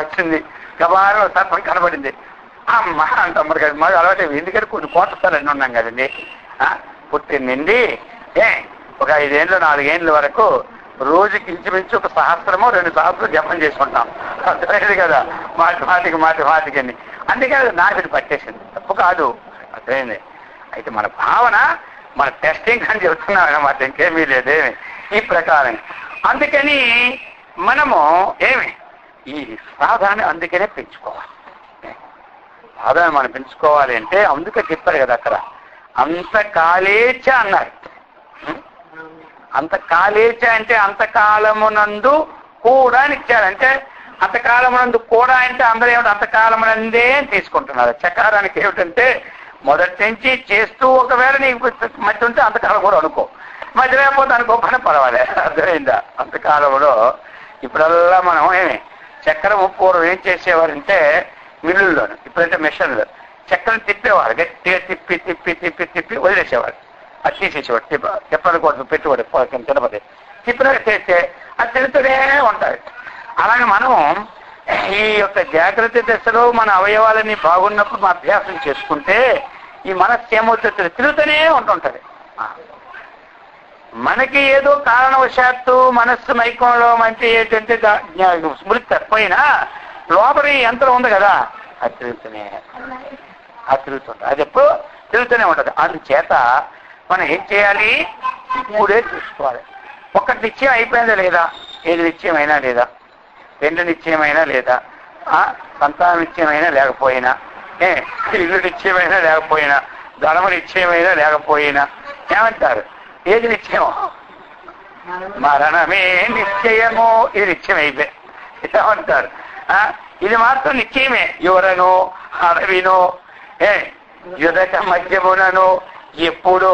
Speaker 1: వచ్చింది గబాలో సర్పం కనబడింది, అమ్మ అంటాం. మరి కదా మాకు అలవాటు. ఎందుకంటే కొన్ని కోటస్థాలన్నీ ఉన్నాం కదండి. పుట్టింది ఒక 5 ఏళ్ళు 4 ఏళ్ళ వరకు రోజుకి ఇంచుమించు 1 సహస్రమో 2 సహస్రం జపం చేసుకుంటాం. అర్థమైంది కదా? మాటికి అందుకే నాకు పట్టేసింది. తప్పు కాదు. అర్థమైంది? అయితే మన భావన మన టెస్టింగ్ అని చెబుతున్నాం అన్నమాట, ఇంకేమీ లేదేమి ఈ ప్రకారం. అందుకని మనము ఈ సాధన అందుకనే పెంచుకోవాలి. సాధన మనం పెంచుకోవాలి అంటే అందుకే చెప్పారు కదా అక్కడ, అంతకాలేచ అన్నారు. అంతకాలేచ అంటే అంతకాలమునందు కూడా ఇచ్చారు. అంటే అంతకాలమునందు కూడా అంటే అందరూ ఏమిటి అంతకాలమునందే తీసుకుంటున్నారు. చకారానికి ఏమిటంటే మొదటి నుంచి చేస్తూ ఒకవేళ నీకు మధ్య ఉంటే అంతకాలం కూడా అనుకో, మధ్య లేకపోతే అనుకోకపోయినా పర్వాలే. అర్థమైందా? అంతకాలంలో ఇప్పుడల్లా మనం చక్రం పూర్వం ఏం చేసేవారంటే మిల్లుల్లోను, ఇప్పుడంటే మిషన్లు చక్రం తిప్పేవారు, గట్టిగా తిప్పి తిప్పి తిప్పి తిప్పి వదిలేసేవారు. అది తీసేసేవాడు, తిప్పని కోసం పెట్టుకోడు తినపడి తిప్పినట్టు చేస్తే అది తిరుగుతూనే ఉంటారు. అలాగే మనం ఈ యొక్క జాగ్రత్త దశలో మన అవయవాలని బాగున్నప్పుడు మనం అభ్యాసం చేసుకుంటే ఈ మనస్సు ఏమవుతుంది, తిరుగుతూనే ఉంటుంటది. మనకి ఏదో కారణవశాత్తు మనస్సు మైకంలో మంచి ఏంటంటే స్మృతి తప్పైనా లోపల యంత్రం ఉంది కదా, అది తిరుగుతూనే తిరుగుతుంది. అది ఎప్పుడు తిరుగుతూనే ఉంటుంది. అందుచేత మనం ఏం చేయాలి, ఇప్పుడే చూసుకోవాలి. ఒక్కటి నిశ్చయం అయిపోయిందా లేదా, ఏది నిశ్చయమైనా లేదా, రెండు నిశ్చయమైనా లేదా, సంతాన నిశ్చయమైనా లేకపోయినా, ఇల్లు నిశ్చయమైనా లేకపోయినా, ధర్మ నిశ్చయమైనా లేకపోయినా, ఏమంటారు ఏది నిశ్చయం, మరణమే నిశ్చయము, ఇది నిశ్చయం అయిపోయి ఏమంటారు, ఇది మాత్రం నిశ్చయమే. యువరను అడవినో యుదక మధ్యమునను ఎప్పుడో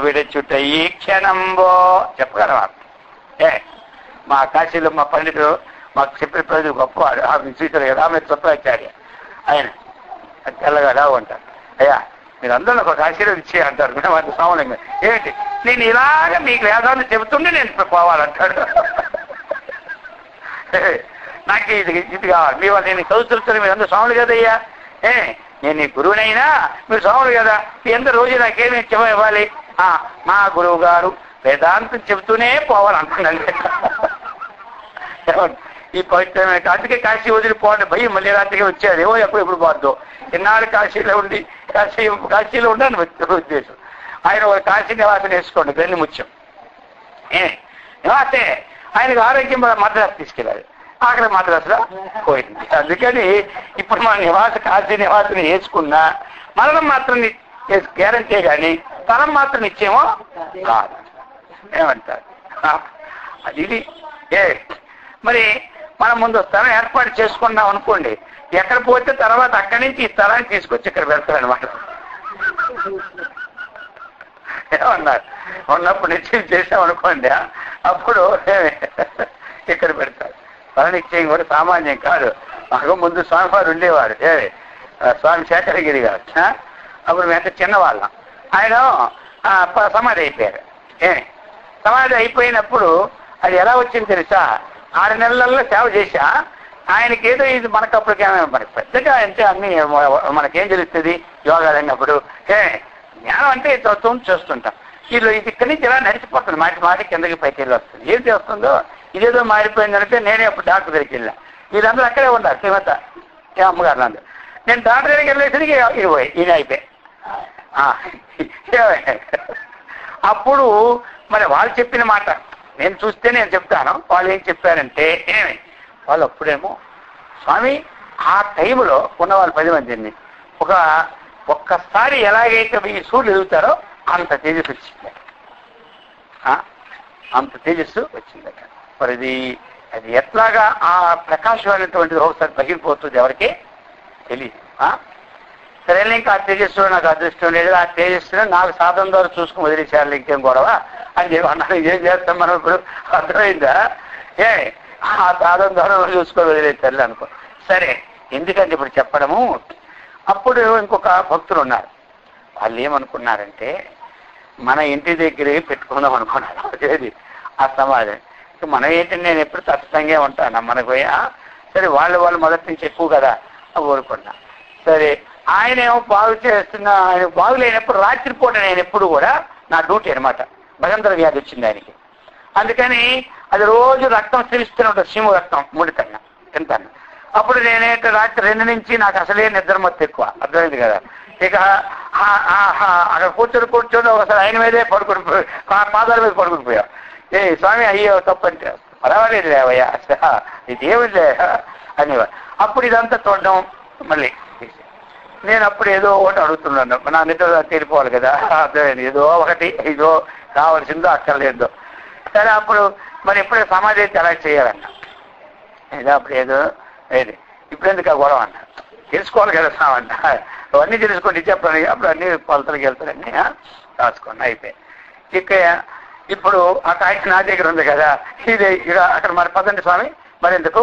Speaker 1: విడచుట ఈ క్షణంబో చెప్పగలవా. మా కాశీలో మా పండితుడు మాకు చెప్పిన ప్రజలు గొప్పవాడు, ఆమె చూసారు కదా, ఆమె స్వప్నాచార్య, ఆయన తెల్లగా ఉంటారు. అయ్యా మీరు అందరూ ఒక ఆశీర్వాదం ఇచ్చే అంటారు. మేము స్వాములంగా ఏంటి, నేను ఇలాగ మీకు వేదాన్ని చెబుతుంటే నేను ఇప్పుడు పోవాలంటాడు. నాకు ఇది కావాలి, మీ వాళ్ళు నేను చదువుతుంటారు, మీరు అందరూ స్వాములు కదయ్యా, నేను నీ గురువునైనా మీరు స్వాములు కదా, మీ అందరూ రోజు నాకేమి ఇవ్వాలి, మా గురువు గారు వేదాంతం చెబుతూనే పోవాలంటున్నాను. ఈ పవిత్రమైన అందుకే కాశీ వదిలిపోవడం భయం, మళ్ళీ రాత్రికి వచ్చాడు, ఏవో ఎప్పుడు పోద్దు. ఇన్నాళ్ళు కాశీలో ఉండి కాశీలో ఉండని ఉద్దేశం. ఆయన ఒక కాశీ నివాసం వేసుకోండి, పెళ్లి ముత్యం నివాసే. ఆయనకు ఆరోగ్యం మద్రాసు తీసుకెళ్ళాలి, అక్కడ మద్రాసులో పోయింది. అందుకని ఇప్పుడు మన కాశీ నివాసం వేసుకున్నా మరణం మాత్రం గ్యారంటీ, కానీ తరం మాత్రం ఇచ్చేమో కాదు. ఏమంటారు ఇది మరి మనం ముందు స్థలం ఏర్పాటు చేసుకున్నాం అనుకోండి, ఎక్కడ పోతే తర్వాత అక్కడి నుంచి ఈ స్థలాన్ని తీసుకొచ్చి ఇక్కడ పెడతారనమాట. ఏమన్నారు, ఉన్నప్పుడు నిశ్చయం చేసామనుకోండి, అప్పుడు ఇక్కడ పెడతారు. స్థల నిశ్చయం కూడా సామాన్యం కాదు. మాకు ముందు స్వామివారు ఉండేవారు, స్వామి శేఖరగిరి గారు. అప్పుడు మేము చిన్నవాళ్ళం. ఆయన సమాధి అయిపోయారు. సమాధి అయిపోయినప్పుడు అది ఎలా వచ్చింది తెలుసా, 6 నెలల్లో సేవ చేశా. ఆయనకేదో ఇది మనకప్పుడు మనకి పెద్దగా అంటే అన్ని మనకేం తెలుస్తుంది యోగాలు అన్నప్పుడు, జ్ఞానం అంటే చూస్తుంటాం. వీళ్ళు ఇది ఇక్కడి నుంచి ఇలా నడిచిపోతుంది, మాటి కిందకి పైకి వెళ్ళి వస్తుంది. ఏం చేస్తుందో ఇదేదో మారిపోయిందంటే నేనే అప్పుడు డాక్టర్ దగ్గరికి వెళ్ళా. వీళ్ళందరూ అక్కడే ఉన్నారు, శ్రీమత అమ్మగారు అందరూ. నేను డాక్టర్ దగ్గరికి వెళ్ళేసరికి ఈయన అయిపోయి. అప్పుడు మరి వాళ్ళు చెప్పిన మాట నేను చూస్తే నేను చెప్తాను. వాళ్ళు ఏం చెప్పారంటే, వాళ్ళు అప్పుడేమో స్వామి ఆ టైంలో ఉన్న వాళ్ళు 10 మందిని ఒక్కసారి ఎలాగైతే ఈ సూర్యులు ఎదుగుతారో అంత తేజస్సు వచ్చింది, అంత తేజస్సు వచ్చింది. మరి అది ఎట్లాగా ఆ ప్రకాశం అనేటువంటిది ఒకసారి పగిలిపోతుంది, ఎవరికి తెలియదు. సరే ఇంకా ఆ తేజస్సులో నాకు అదృష్టం లేదు, ఆ తేజస్సులో నాకు సాధన ద్వారా చూసుకుని వదిలేసారు, ఇంకేం గొడవ అని చెప్పి అన్నాను. ఏం చేస్తాం మనం ఇప్పుడు, అర్థమైందా? ఆ సాధన ద్వారా చూసుకొని వదిలేసారు అనుకో. సరే ఎందుకంటే ఇప్పుడు చెప్పడము. అప్పుడు ఇంకొక భక్తులు ఉన్నారు, వాళ్ళు ఏమనుకున్నారంటే మన ఇంటి దగ్గరే పెట్టుకుందాం అనుకున్నారు. అదేది ఆ సమాజం. మనం ఏంటంటే నేను ఎప్పుడు ఖచ్చితంగా ఉంటాను మనకు. సరే వాళ్ళు మొదటి నుంచి ఎక్కువ కదా ఊరుకున్నా. సరే ఆయన ఏమో బాగు చేస్తున్న, ఆయన బాగులేనప్పుడు రాత్రిపూట నేను ఎప్పుడు కూడా నా డ్యూటీ అనమాట, భగంధర వ్యాధి వచ్చింది ఆయనకి. అందుకని అది రోజు రక్తం స్రవిస్తూనే ఉంటుంది, సీము రక్తం ముడితన్నా తింటాను. అప్పుడు నేనేంటే రాత్రి 2 నుంచి నాకు అసలే నిద్ర మొత్తం ఎక్కువ, అర్థమైంది కదా. ఇక అక్కడ కూర్చొని ఒకసారి ఆయన మీదే పాదాల మీద పడుకుని పోయా. స్వామి అయ్యో తప్పంటే పర్వాలేదు లేవయ్యా, ఇదేమిలే అనేవారు. అప్పుడు ఇదంతా చూడడం మళ్ళీ నేను అప్పుడు ఏదో ఒకటి అడుగుతున్నాను, నా నిద్ర తీరిపోవాలి కదా, అర్థమైంది. ఇదో కావాల్సిందో అక్కర్లేదో. సరే అప్పుడు మరి ఎప్పుడే సమాజం అయితే ఎలా చేయాలన్న, ఏదో అప్పుడు ఏది ఇప్పుడు ఎందుకు ఆ గొడవ అన్న, తెలుసుకోవాలి కదా సామంట. అవన్నీ తెలుసుకోండి చెప్పండి, అప్పుడు అన్ని కొలతలకి వెళ్తారని రాసుకోండి అయిపోయి. ఇప్పుడు ఆ కాయ నా దగ్గర ఉంది కదా, ఇది ఇక అక్కడ మరి పదండి స్వామి మరి ఎందుకు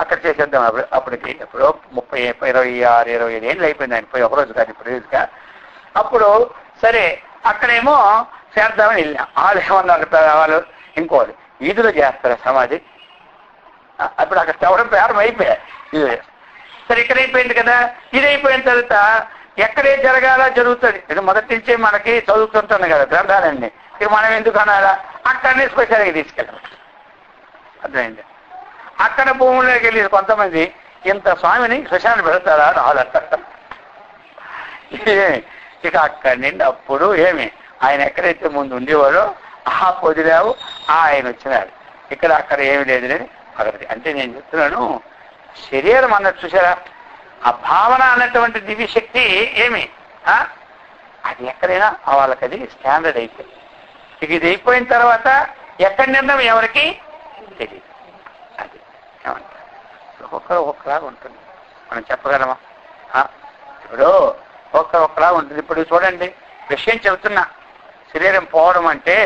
Speaker 1: అక్కడ చేసేద్దాం. అప్పటికి ఎప్పుడో 26, 27 ఏళ్ళు అయిపోయింది ఆయన పోయి, ఒకరోజు కాదు ఇప్పుడు రోజుగా. అప్పుడు సరే అక్కడేమో చేద్దామని వెళ్ళాం. వాళ్ళు ఏమన్నారు, వాళ్ళు ఇంకోది వీధిలో చేస్తారా సమాధి, అప్పుడు అక్కడ తవ్వడం ప్రారంభం అయిపోయాయి. సరే ఇక్కడ అయిపోయింది కదా. ఇది అయిపోయిన తర్వాత ఎక్కడే జరగాల జరుగుతుంది. ఇది మొదటి నుంచే మనకి చదువుతుంటుంది కదా గ్రంథాలన్నీ. ఇక మనం ఎందుకు అనాలా? అక్కడనే స్పెషల్గా తీసుకెళ్ళాం. అర్థమైంది? అక్కడ భూముల్లోకి వెళ్ళి కొంతమంది ఇంత స్వామిని శ్మశానం పెడతారా అని ఆలోచన. ఇక అక్కడి నుండి అప్పుడు ఏమి ఆయన ఎక్కడైతే ముందు ఉండేవాడో ఆ పొదిలేవు ఆయన వచ్చినాడు. ఇక్కడ అక్కడ ఏమి లేదు అని అక్కడికి. అంటే నేను చెప్తున్నాను, శరీరం అన్నట్టు చూసారా, ఆ భావన అన్నటువంటి దివ్యశక్తి ఏమి అది ఎక్కడైనా వాళ్ళకి అది స్టాండర్డ్ అయిపోయింది. ఇక ఇది అయిపోయిన తర్వాత ఎక్కడి నిర్ణయం ఎవరికి తెలియదు. అది ఏమంటారు, ఒక్కొక్కరు ఒక్కొక్కలాగా ఉంటుంది. మనం చెప్పగలమా? ఇప్పుడు ఒక్కొక్కలా ఉంటుంది. ఇప్పుడు చూడండి, విషయం చెబుతున్నా. శరీరం పోవడం అంటే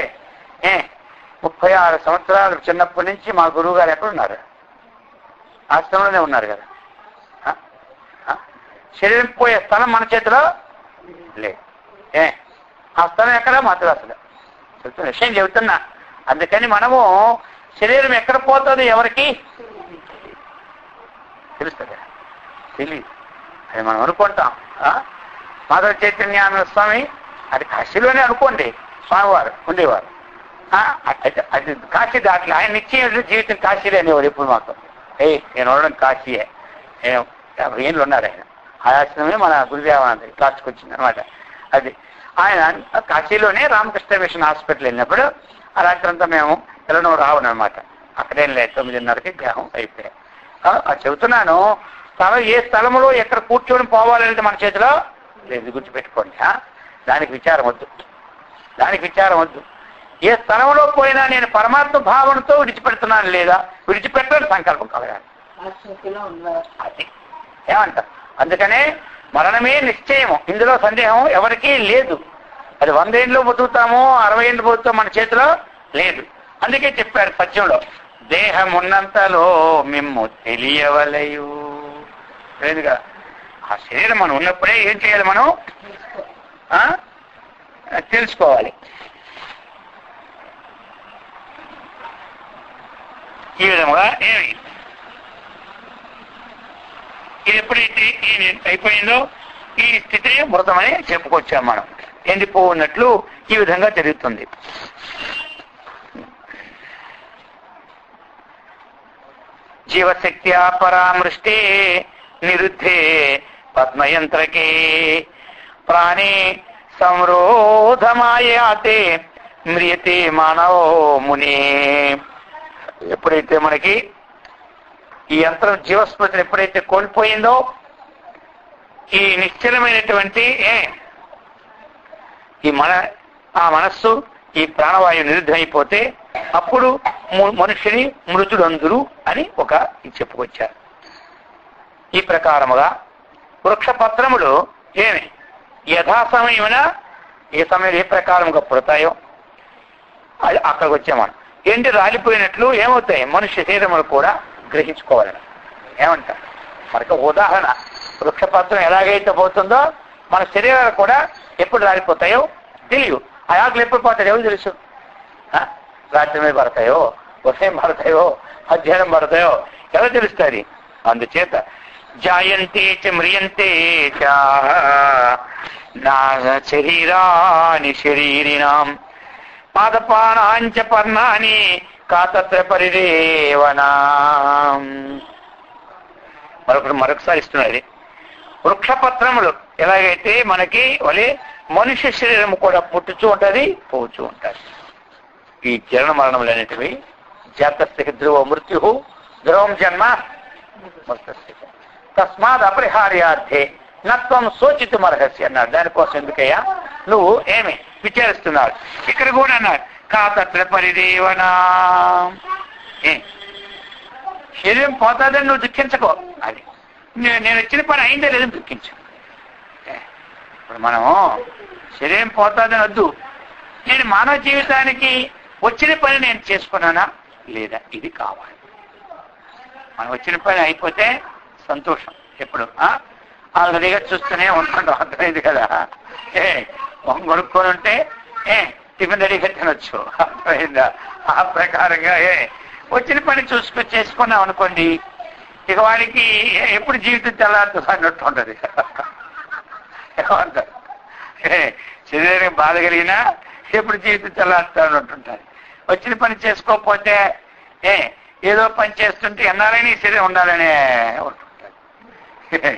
Speaker 1: 36 సంవత్సరాలు చిన్నప్పటి నుంచి మా గురువు గారు ఎక్కడున్నారు? ఆశ్రమంలోనే ఉన్నారు కదా. శరీరం పోయే స్థలం మన చేతిలో లేదు. ఆ స్థలం ఎక్కడ మద్రాసులో. చెప్తున్నా, విషయం చెబుతున్నా. అందుకని మనము శరీరం ఎక్కడ పోతుంది ఎవరికి తెలుస్తుంది? తెలియదు. అది మనం అనుకుంటాం. మాధవ చైతన్యానంద స్వామి అది కాశీలోనే అనుకోండి స్వామివారు ఉండేవారు. అది కాశీ దాంట్లో ఆయన నిశ్చయం జీవితం కాశీలే అనేవాడు ఎప్పుడు మాకు. నేను ఉండడం కాశీయే. 50 ఏళ్ళు ఉన్నారు ఆయన. ఆ ఆశ్రమే మన గురుదేవానంద క్లాస్కి వచ్చింది అనమాట. అది ఆయన కాశీలోనే రామకృష్ణ మిషన్ హాస్పిటల్ వెళ్ళినప్పుడు ఆ రాత్రంతా మేము వెళ్ళడం రావడం అనమాట. అక్కడేం లేదు, 9:30కి గ్రహం అయిపోయాయి. అది చెబుతున్నాను. ఏ స్థలంలో ఎక్కడ కూర్చొని పోవాలనేది మన చేతిలో లేదు, గుర్తుపెట్టుకోండి. దానికి విచారం వద్దు, దానికి విచారం వద్దు. ఏ స్థలంలో పోయినా నేను పరమాత్మ భావనతో విడిచిపెడుతున్నాను లేదా విడిచిపెట్టని సంకల్పం కలగాలి. అది ఏమంటారు? అందుకనే మరణమే నిశ్చయము, ఇందులో సందేహం ఎవరికీ లేదు. అది 100 ఏళ్ళు బతుకుతామో 60 ఏళ్ళు బతుకుతామో మన చేతిలో లేదు. అందుకే చెప్పారు పద్యంలో, దేహం ఉన్నంతలో మిమ్ము తెలియవలయు. లేదుగా ఆ శరీరం మనం ఉన్నప్పుడే ఏం చేయాలి? మనం తెలుసుకోవాలి. ఈ విధముగా ఇది ఎప్పుడైతే అయిపోయిందో ఈ స్థితి మృతమని చెప్పుకొచ్చాం మనం. ఎండిపోన్నట్లు ఈ విధంగా జరుగుతుంది. జీవశక్త్యా పరామృష్టే నిరుద్ధే పద్మయంత్రకే ప్రాణే సంరోధమాయాతే మ్రియతే మానవో మునే. ఎప్పుడైతే మనకి ఈ యంత్రం జీవస్మృతిని ఎప్పుడైతే కోల్పోయిందో, ఈ నిశ్చలమైనటువంటి ఆ మనస్సు ఈ ప్రాణవాయువు నిరుద్ధమైపోతే అప్పుడు మనుషుని మృతుడందురు అని ఒక చెప్పుకొచ్చారు. ఈ ప్రకారముగా వృక్షపత్రములు యథాసమయమున ఏ సమయం ఏ ప్రకారముగా పుడతాయో అది అక్కడికి వచ్చామని ఎండి రాలిపోయినట్లు ఏమవుతాయి మనుష్య శరీరములు కూడా గ్రహించుకోవాలని ఏమంటారు. మనకు ఉదాహరణ, వృక్షపత్రం ఎలాగైతే పోతుందో మన శరీరాలు కూడా ఎప్పుడు రాలిపోతాయో తెలియదు. ఆ ఆకులు ఎప్పుడు పోతాయో ఎవరు తెలుసు? రాత్రి మీద పడతాయో, ఉదయం పడతాయో, మధ్యాహ్నం పడతాయో ఎవరు తెలుస్తుంది? అందుచేత జాయంతే చ మ్రియంతే చ నా శరీరాని శరీరినాం పాదపానాంచ పర్ణాని కాతత్ర పరిదేవనా. మరొకసారి ఇస్తున్నది. వృక్షపత్రములు ఎలాగైతే మనకి వలె మనుష్య శరీరం కూడా పుట్టుచూ ఉంటుంది, పోవచ్చు ఉంటుంది. ఈ జనన మరణములు అనేటివి జాతస్థితి ధ్రువ మృత్యు ధ్రువం జన్మ మృతస్థితి తస్మాత్ అపరిహార్యార్థే నత్వం శోచితుమర్హసి అన్నాడు. దానికోసం ఎందుకయ్యా నువ్వు విచారిస్తున్నాడు? ఇక్కడ కూడా అన్నాడు కాతత్ర పరిదేవనా. శరీరం పోతాదని నువ్వు దుఃఖించకో. అది నేను వచ్చిన పని అయిందే లేదని దుఃఖించు. ఇప్పుడు మనం శరీరం పోతాదని వద్దు, నేను మానవ జీవితానికి వచ్చిన పని నేను చేసుకున్నానా లేదా ఇది కావాలి. మనం వచ్చిన పని అయిపోతే సంతోషం. ఎప్పుడు ఆల్రెడీగా చూస్తూనే ఉంటాం. అర్థమైంది కదా? కొనుక్కొని ఉంటే టిఫిన్ రెడీగా తినొచ్చు. అర్థమైందా? ఆ ప్రకారంగా వచ్చిన పని చేసుకున్నాం అనుకోండి, ఇక వాడికి ఎప్పుడు జీవితం తెల్లారుతుంది అన్నట్టు ఉంటుంది. ఏమంటారు? శరీరం బాధ కలిగినా ఎప్పుడు జీవితం తెల్లారుతా అన్నట్టుంటుంది. వచ్చిన పని చేసుకోకపోతే ఏదో పని చేస్తుంటే ఎన్నారైనా ఈ శరీరం ఉండాలనే ఉంటుంటుంది.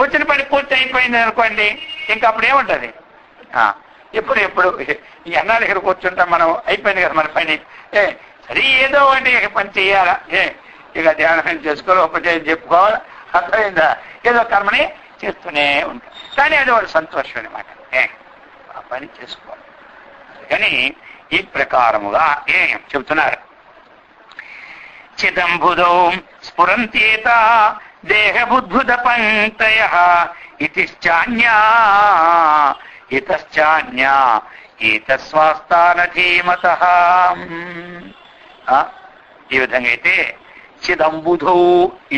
Speaker 1: వచ్చిన పని పూర్తి అయిపోయింది అనుకోండి, ఇంకా అప్పుడు ఏముంటుంది? ఎప్పుడు ఈ అన్నాల దగ్గర కూర్చుంటాం మనం, అయిపోయింది కదా మన పని, సరే ఏదో ఒకటి పని చెయ్యాలా, ఇక ధ్యానం చేసుకోవాలి, ఉపదేశం చెప్పుకోవాలి, అర్థమైందా? ఏదో కర్మని చేస్తూనే ఉంటాం. కానీ అది వాడు సంతోషం అనమాట, ఆ పని చేసుకోవాలి. కానీ ఈ ప్రకారముగా చెబుతున్నారు. చిదంబుధౌ స్ఫురంత్యేత దేహబుద్భుత పంక్తయః ఇతిశ్చాన్యా ఇతశ్చాన్యా ఏతస్వాస్థానధీమతః. ఈ విధంగా అయితే చిదంబుధౌ, ఈ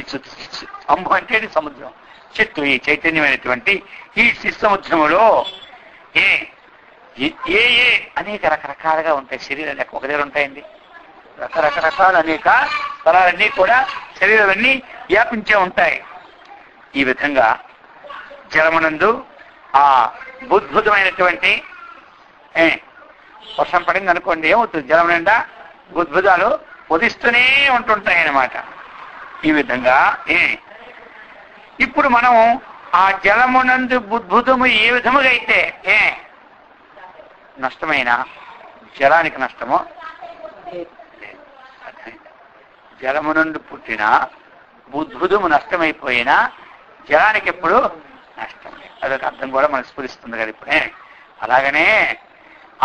Speaker 1: అంబు అంటే సముద్రం, చిత్తు ఈ చైతన్యమైనటువంటి ఈ సముద్రములో ఏ అనేక రకరకాలుగా ఉంటాయి. శరీరాలు లెక్క ఒక దగ్గర ఉంటాయండి, రకరకాల అనేక స్థలాలన్నీ కూడా శరీరాలన్నీ వ్యాపించే ఉంటాయి. ఈ విధంగా జలమునందు ఆ బుద్భుతమైనటువంటి వర్షం పడింది అనుకోండి, ఏమవుతుంది? జలం నిండా బుద్భుతాలు ఉదిస్తూనే ఉంటుంటాయి అన్నమాట. ఈ విధంగా ఇప్పుడు మనం ఆ జలమునందు బుద్భుతము ఏ విధముగా అయితే నష్టమైన జలానికి నష్టమో, జలమునందు పుట్టిన బుద్భుతము నష్టమైపోయినా జలానికి ఎప్పుడు నష్టం. అదొక అర్థం కూడా మనకు స్ఫురిస్తుంది కదా ఇప్పుడు. అలాగనే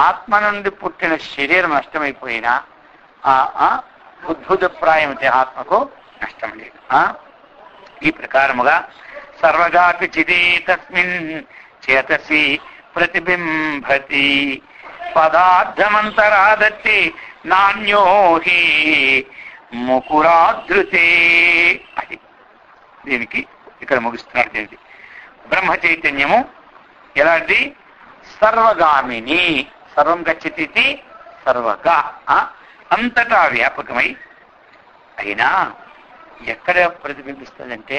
Speaker 1: ఆత్మ నుండి పుట్టిన శరీరం నష్టమైపోయినా బుద్భుతప్రాయమితే ఆత్మకు నష్టం లేదు. ఈ ప్రకారముగా సర్వగాపి చిదే తస్మిన్ చేతసి ప్రతిబింబతి పదార్థమంతరాదత్తి నాణ్యో హి ముకురాధృతే. అది దీనికి ఇక్కడ ముగిస్తున్నారు. దీనికి బ్రహ్మ చైతన్యము ఎలాంటి? సర్వగామిని, సర్వం గచ్చతి సర్వగా, అంతటా వ్యాపకమై అయినా ఎక్కడ ప్రతిబింబిస్తుందంటే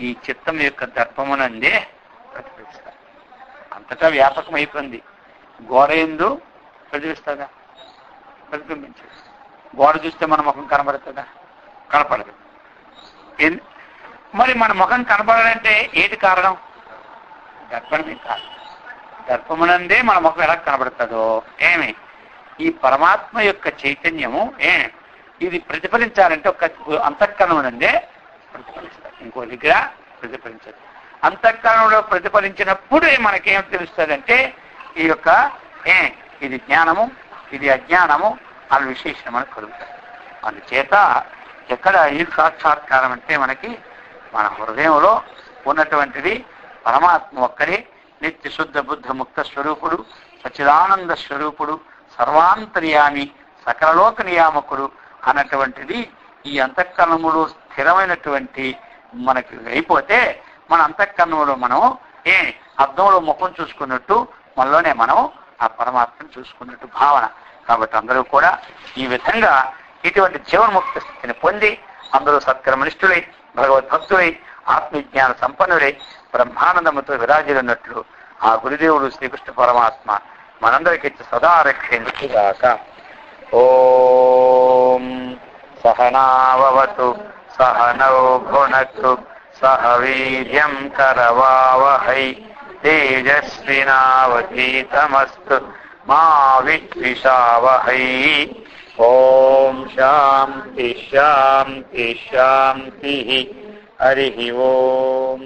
Speaker 1: ఈ చిత్తం యొక్క దర్పమునందే ప్రతిబింబిస్తారు. అంతటా వ్యాపకమైపోయింది. గోడ ఎందు ప్రతిబిస్తుందా? ప్రతిబింబించదు. గోడ చూస్తే మన ముఖం కనబడుతుందా? కనపడదు. మరి మన ముఖం కనపడాలంటే ఏది కారణం? దర్పణమే కారణం. దర్పమునందే మన ముఖం ఎలా కనబడుతుందో ఈ పరమాత్మ యొక్క చైతన్యము ఇది ప్రతిఫలించాలంటే ఒక అంతఃకరణమునందే ప్రతిఫలిస్తారు, ఇంకో దగ్గర ప్రతిఫలించదు. అంతఃకరణంలో ప్రతిఫలించినప్పుడు మనకేం తెలుస్తుందంటే ఈ యొక్క ఇది జ్ఞానము, ఇది అజ్ఞానము అన్న విశేషం మనకు కలుగుతుంది. అందుచేత ఎక్కడ ఈ సాక్షాత్కారం అంటే మనకి మన హృదయంలో ఉన్నటువంటిది పరమాత్మ ఒక్కరే, నిత్య శుద్ధ బుద్ధ ముక్త స్వరూపుడు, సచ్చిదానంద స్వరూపుడు, సర్వాంతర్యామి, సకలలోక నియామకుడు అన్నటువంటిది ఈ అంతఃకరణములో స్థిరమైనటువంటి మనకి అయిపోతే మన అంతఃకరణంలో మనం అర్థంలో ముఖం చూసుకున్నట్టు మనలోనే మనం ఆ పరమాత్మను చూసుకున్నట్టు భావన. కాబట్టి అందరూ కూడా ఈ విధంగా ఇటువంటి జీవన్ముక్త స్థితిని పొంది అందరూ సత్కర్మనిష్ఠులై భగవద్భక్తులై ఆత్మవిజ్ఞాన సంపన్నులై బ్రహ్మానందముతో విరాజిల్లున్నట్లు ఆ గురుదేవుడు శ్రీకృష్ణ పరమాత్మ మనందరికీ సదా రక్షించుగాక. ఓం సహనావతు సహనౌ భునక్తు సహ వీర్యం కరవావహై తేజస్వినావధీతమస్తు మా విద్విషావహై. ఓం శాంతి శాంతి శాంతి. హరి ఓం.